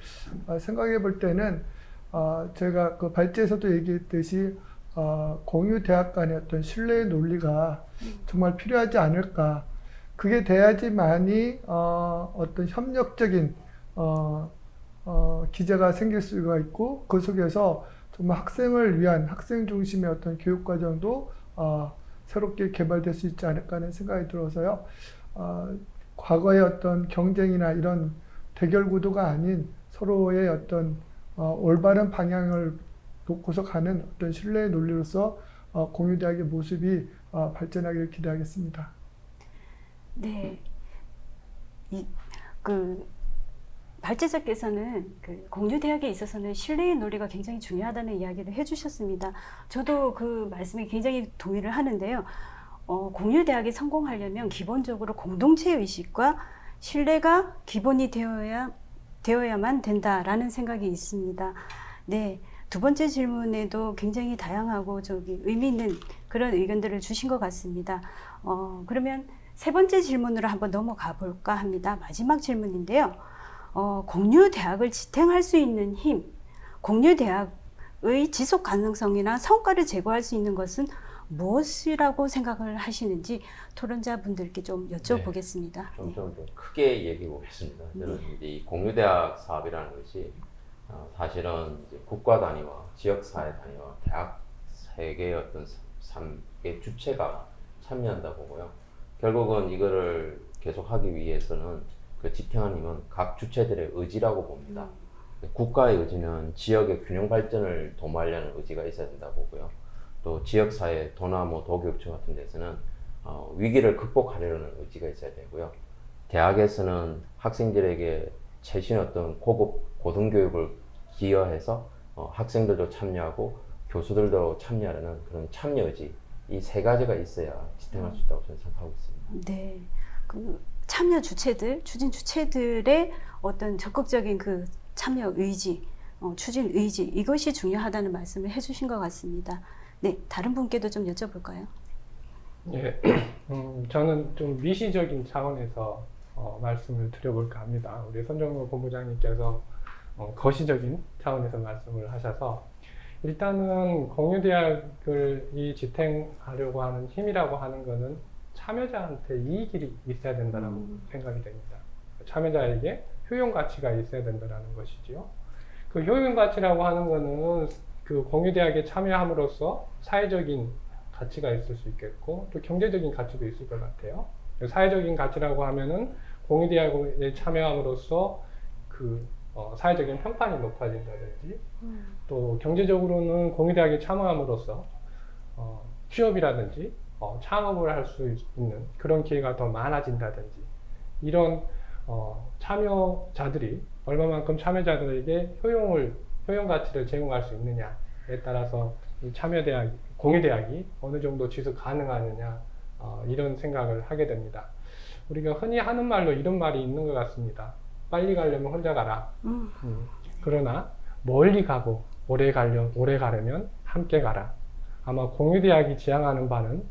생각해 볼 때는 제가 그 발제에서도 얘기했듯이 공유대학 간의 어떤 신뢰의 논리가 정말 필요하지 않을까. 그게 돼야지만이 어떤 협력적인 기제가 생길 수가 있고, 그 속에서 정말 학생을 위한 학생 중심의 어떤 교육 과정도 새롭게 개발될 수 있지 않을까 하는 생각이 들어서요. 과거의 어떤 경쟁이나 이런 대결 구도가 아닌 서로의 어떤 올바른 방향을 놓고서 가는 어떤 신뢰의 논리로서 공유대학의 모습이 발전하기를 기대하겠습니다. 네, 발제자께서는 그 공유대학에 있어서는 신뢰의 논리가 굉장히 중요하다는 이야기를 해주셨습니다. 저도 그 말씀에 굉장히 동의를 하는데요. 공유대학이 성공하려면 기본적으로 공동체 의식과 신뢰가 기본이 되어야만 된다라는 생각이 있습니다. 네, 두 번째 질문에도 굉장히 다양하고 의미 있는 그런 의견들을 주신 것 같습니다. 그러면 세 번째 질문으로 한번 넘어가 볼까 합니다. 마지막 질문인데요. 공유대학을 지탱할 수 있는 힘, 공유대학의 지속 가능성이나 성과를 제고할 수 있는 것은 무엇이라고 생각을 하시는지 토론자분들께 좀 여쭤보겠습니다. 네. 좀 크게 얘기해 보겠습니다. 저는 이제 이 공유대학 사업이라는 것이 사실은 이제 국가 단위와 지역사회 단위와 대학 세 개의 어떤 3개 주체가 참여한다 보고요. 결국은 이거를 계속하기 위해서는 그 지탱하는 힘은 각 주체들의 의지라고 봅니다. 국가의 의지는 지역의 균형 발전을 도모하려는 의지가 있어야 된다고 보고요. 또 지역사회, 도나 도교육청 같은 데서는 위기를 극복하려는 의지가 있어야 되고요. 대학에서는 학생들에게 최신 어떤 고급 고등교육을 기여해서 학생들도 참여하고 교수들도 참여하는 그런 참여 의지, 이 세 가지가 있어야 지탱할 수 있다고 저는 생각하고 있습니다. 네. 그 참여 주체들, 추진 주체들의 어떤 적극적인 그 참여 의지, 추진 의지, 이것이 중요하다는 말씀을 해주신 것 같습니다. 네, 다른 분께도 좀 여쭤볼까요? 예, 저는 좀 미시적인 차원에서 말씀을 드려볼까 합니다. 우리 손정로 본부장님께서 거시적인 차원에서 말씀을 하셔서 일단은 공유대학을 지탱하려고 하는 힘이라고 하는 것은 참여자한테 이익이 있어야 된다고 생각이 됩니다. 참여자에게 효용 가치가 있어야 된다는 것이지요. 그 효용 가치라고 하는 것은 그 공유대학에 참여함으로써 사회적인 가치가 있을 수 있겠고 또 경제적인 가치도 있을 것 같아요. 사회적인 가치라고 하면은 공유대학에 참여함으로써 그 사회적인 평판이 높아진다든지 또 경제적으로는 공유대학에 참여함으로써 취업이라든지 창업을 할 수 있는 그런 기회가 더 많아진다든지 이런 참여자들이 얼마만큼 참여자들에게 효용 가치를 제공할 수 있느냐에 따라서 이 공유대학이 어느 정도 지속 가능하느냐 이런 생각을 하게 됩니다. 우리가 흔히 하는 말로 이런 말이 있는 것 같습니다. 빨리 가려면 혼자 가라. 그러나 멀리 가고 오래 가려면 함께 가라. 아마 공유대학이 지향하는 바는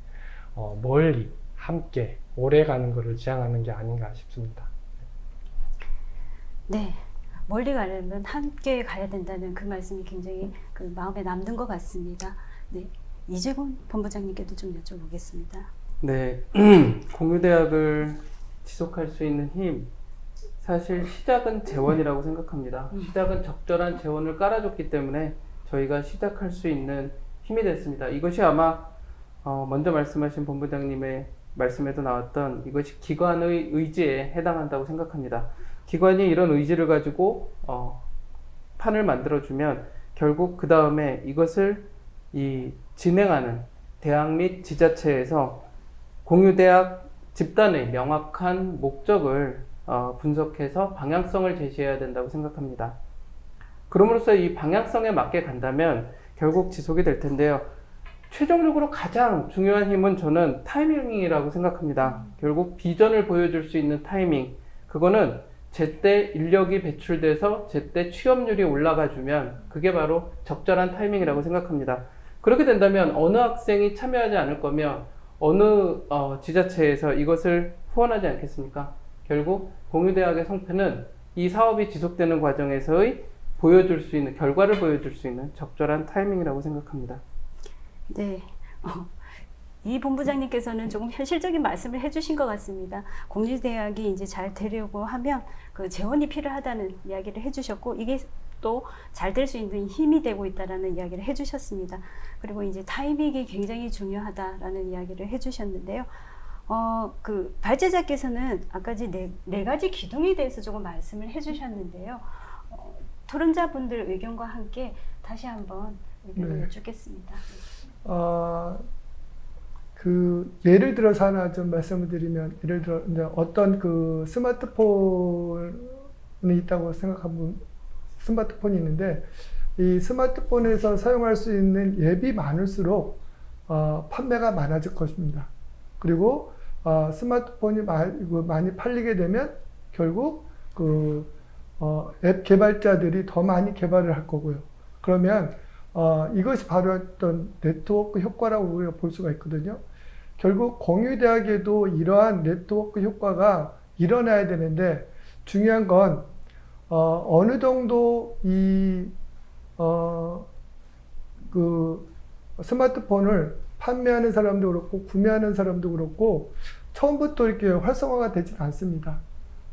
멀리, 함께, 오래 가는 것을 지향하는 게 아닌가 싶습니다. 네. 멀리 가려면 함께 가야 된다는 그 말씀이 굉장히 그 마음에 남는 것 같습니다. 네. 이재곤 본부장님께도 좀 여쭤보겠습니다. 네, 공유대학을 지속할 수 있는 힘, 사실 시작은 재원이라고 생각합니다. 시작은 적절한 재원을 깔아줬기 때문에 저희가 시작할 수 있는 힘이 됐습니다. 이것이 아마 먼저 말씀하신 본부장님의 말씀에도 나왔던 이것이 기관의 의지에 해당한다고 생각합니다. 기관이 이런 의지를 가지고 판을 만들어주면 결국 그 다음에 이것을 진행하는 대학 및 지자체에서 공유대학 집단의 명확한 목적을 분석해서 방향성을 제시해야 된다고 생각합니다. 그럼으로써 이 방향성에 맞게 간다면 결국 지속이 될 텐데요. 최종적으로 가장 중요한 힘은 저는 타이밍이라고 생각합니다. 결국 비전을 보여줄 수 있는 타이밍, 그거는 제때 인력이 배출돼서 제때 취업률이 올라가주면 그게 바로 적절한 타이밍이라고 생각합니다. 그렇게 된다면 어느 학생이 참여하지 않을 거며 어느 지자체에서 이것을 후원하지 않겠습니까? 결국 공유대학의 성패는 이 사업이 지속되는 과정에서의 보여줄 수 있는, 결과를 보여줄 수 있는 적절한 타이밍이라고 생각합니다. 네. 이 본부장님께서는 조금 현실적인 말씀을 해주신 것 같습니다. 공유대학이 이제 잘 되려고 하면 그 재원이 필요하다는 이야기를 해주셨고, 이게 또 잘 될 수 있는 힘이 되고 있다라는 이야기를 해주셨습니다. 그리고 이제 타이밍이 굉장히 중요하다라는 이야기를 해주셨는데요. 그 발제자께서는 아까 네 가지 기둥에 대해서 조금 말씀을 해주셨는데요. 토론자분들 의견과 함께 다시 한번 의견을 여쭙겠습니다. 예를 들어서 하나 좀 말씀을 드리면, 예를 들어 이제 어떤 그 스마트폰이 있다고 생각하면 스마트폰이 있는데, 이 스마트폰에서 사용할 수 있는 앱이 많을수록 판매가 많아질 것입니다. 그리고 스마트폰이 많이 팔리게 되면 결국 앱 개발자들이 더 많이 개발을 할 거고요. 그러면 이것이 바로 어떤 네트워크 효과라고 우리가 볼 수가 있거든요. 결국 공유대학에도 이러한 네트워크 효과가 일어나야 되는데, 중요한 건 어느 정도 그 스마트폰을 판매하는 사람도 그렇고 구매하는 사람도 그렇고 처음부터 이렇게 활성화가 되지 않습니다.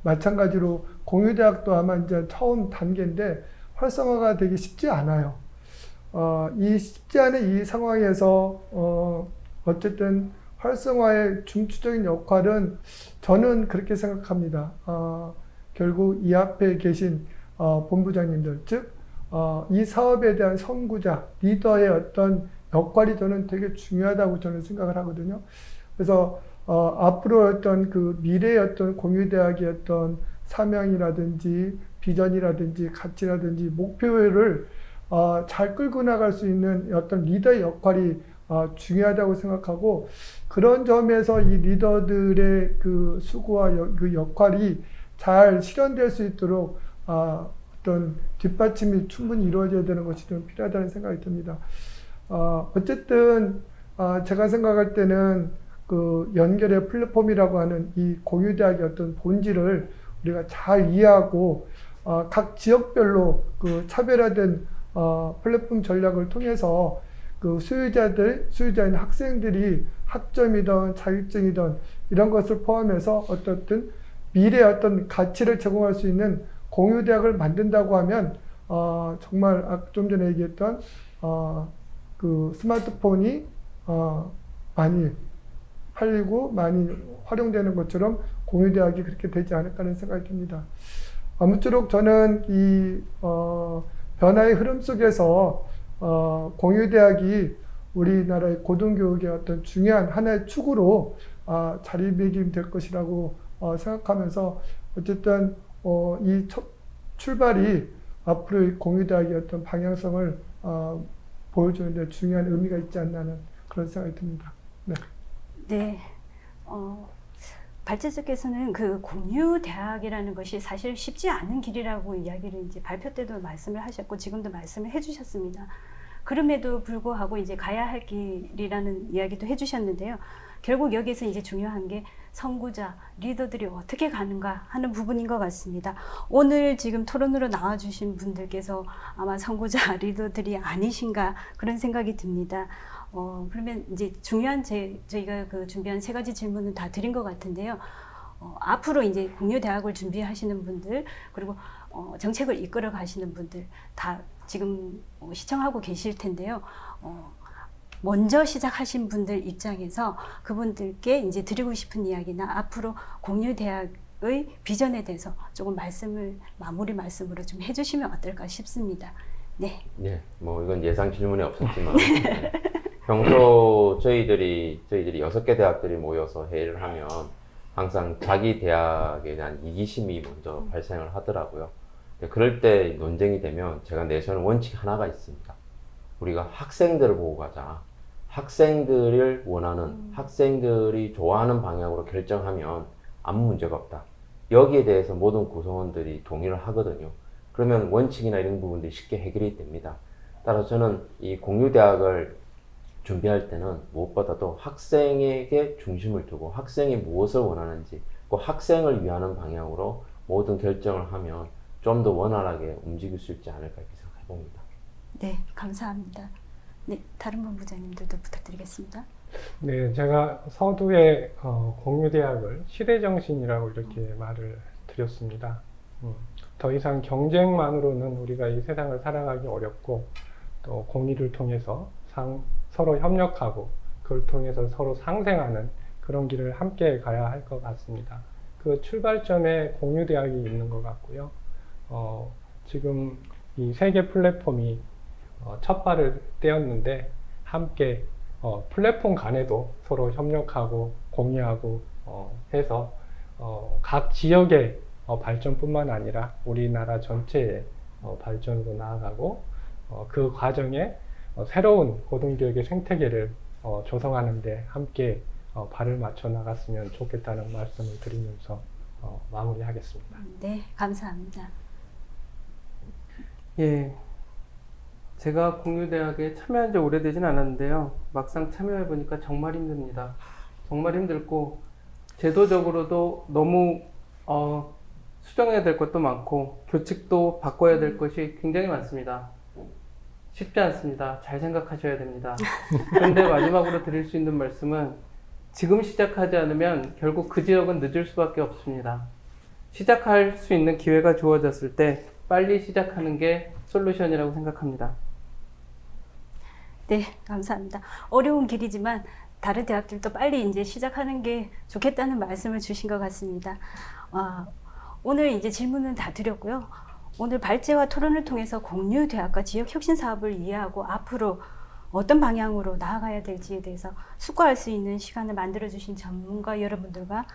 마찬가지로 공유대학도 아마 이제 처음 단계인데 활성화가 되기 쉽지 않아요. 이 쉽지 않은 이 상황에서 어쨌든 활성화의 중추적인 역할은 저는 그렇게 생각합니다. 결국 이 앞에 계신 본부장님들, 즉 이 사업에 대한 선구자, 리더의 어떤 역할이 저는 되게 중요하다고 저는 생각을 하거든요. 그래서 앞으로 어떤 그 미래의 어떤 공유대학의 어떤 사명이라든지 비전이라든지 가치라든지 목표를 잘 끌고 나갈 수 있는 어떤 리더의 역할이 중요하다고 생각하고, 그런 점에서 이 리더들의 그 수고와 그 역할이 잘 실현될 수 있도록 어떤 뒷받침이 충분히 이루어져야 되는 것이 좀 필요하다는 생각이 듭니다. 어쨌든 제가 생각할 때는 그 연결의 플랫폼이라고 하는 이 공유대학의 어떤 본질을 우리가 잘 이해하고 각 지역별로 그 차별화된 플랫폼 전략을 통해서 그 수요자인 학생들이 학점이든 자격증이든 이런 것을 포함해서 어떻든 미래의 어떤 가치를 제공할 수 있는 공유대학을 만든다고 하면 정말 좀 전에 얘기했던 그 스마트폰이 많이 팔리고 많이 활용되는 것처럼 공유대학이 그렇게 되지 않을까 하는 생각이 듭니다. 아무쪼록 저는 이 변화의 흐름 속에서 공유대학이 우리나라의 고등교육의 어떤 중요한 하나의 축으로 자리매김될 것이라고 생각하면서, 어쨌든 이 출발이 앞으로의 공유대학의 어떤 방향성을 보여주는 데 중요한 의미가 있지 않나 하는 그런 생각이 듭니다. 네. 네. 발제자께서는 그 공유대학이라는 것이 사실 쉽지 않은 길이라고 이야기를 이제 발표 때도 말씀을 하셨고 지금도 말씀을 해주셨습니다. 그럼에도 불구하고 이제 가야 할 길이라는 이야기도 해주셨는데요. 결국 여기서 이제 중요한 게 선구자, 리더들이 어떻게 가는가 하는 부분인 것 같습니다. 오늘 지금 토론으로 나와주신 분들께서 아마 선구자, 리더들이 아니신가 그런 생각이 듭니다. 그러면 이제 중요한 저희가 그 준비한 3가지 질문은 다 드린 것 같은데요. 앞으로 이제 공유대학을 준비하시는 분들, 그리고 정책을 이끌어 가시는 분들 다 지금 시청하고 계실 텐데요. 먼저 시작하신 분들 입장에서 그분들께 이제 드리고 싶은 이야기나 앞으로 공유대학의 비전에 대해서 조금 마무리 말씀으로 좀 해주시면 어떨까 싶습니다. 네. 네, 뭐 이건 예상 질문이 없었지만 네. 평소 저희들이 6개 대학들이 모여서 회의를 하면 항상 자기 대학에 대한 이기심이 먼저 발생을 하더라고요. 그럴 때 논쟁이 되면 제가 내세우는 원칙 하나가 있습니다. 우리가 학생들을 보고 가자. 학생들을 원하는, 학생들이 좋아하는 방향으로 결정하면 아무 문제가 없다. 여기에 대해서 모든 구성원들이 동의를 하거든요. 그러면 원칙이나 이런 부분들이 쉽게 해결이 됩니다. 따라서 저는 이 공유대학을 준비할 때는 무엇보다도 학생에게 중심을 두고 학생이 무엇을 원하는지, 그 학생을 위하는 방향으로 모든 결정을 하면 좀 더 원활하게 움직일 수 있지 않을까 이렇게 생각해 봅니다. 네, 감사합니다. 네, 다른 본부장님들도 부탁드리겠습니다. 네, 제가 서두에 공유대학을 시대정신이라고 이렇게 말을 드렸습니다. 더 이상 경쟁만으로는 우리가 이 세상을 살아가기 어렵고, 또 공의를 통해서 서로 협력하고 그걸 통해서 서로 상생하는 그런 길을 함께 가야 할 것 같습니다. 그 출발점에 공유대학이 있는 것 같고요. 지금 이 3개 플랫폼이 첫 발을 떼었는데 함께 플랫폼 간에도 서로 협력하고 공유하고 해서 각 지역의 발전뿐만 아니라 우리나라 전체의 발전으로 나아가고 그 과정에 새로운 고등교육의 생태계를 조성하는 데 함께 발을 맞춰 나갔으면 좋겠다는 말씀을 드리면서 마무리하겠습니다. 네, 감사합니다. 예, 제가 공유대학에 참여한 지 오래되진 않았는데요. 막상 참여해보니까 정말 힘듭니다. 정말 힘들고 제도적으로도 너무 수정해야 될 것도 많고 교칙도 바꿔야 될 것이 굉장히 많습니다. 쉽지 않습니다. 잘 생각하셔야 됩니다. 그런데 마지막으로 드릴 수 있는 말씀은 지금 시작하지 않으면 결국 그 지역은 늦을 수밖에 없습니다. 시작할 수 있는 기회가 주어졌을 때 빨리 시작하는 게 솔루션이라고 생각합니다. 네, 감사합니다. 어려운 길이지만 다른 대학들도 빨리 이제 시작하는 게 좋겠다는 말씀을 주신 것 같습니다. 오늘 이제 질문은 다 드렸고요. 오늘 발제와 토론을 통해서 공유대학과 지역혁신 사업을 이해하고 앞으로 어떤 방향으로 나아가야 될지에 대해서 숙고할 수 있는 시간을 만들어주신 전문가 여러분들과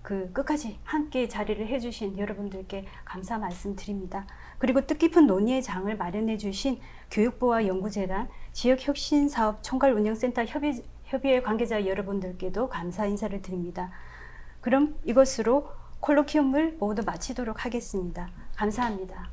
끝까지 함께 자리를 해주신 여러분들께 감사 말씀드립니다. 그리고 뜻깊은 논의의 장을 마련해 주신 교육부와 연구재단, 지역혁신사업 총괄운영센터 협의회 관계자 여러분들께도 감사 인사를 드립니다. 그럼 이것으로 콜로키움을 모두 마치도록 하겠습니다. 감사합니다.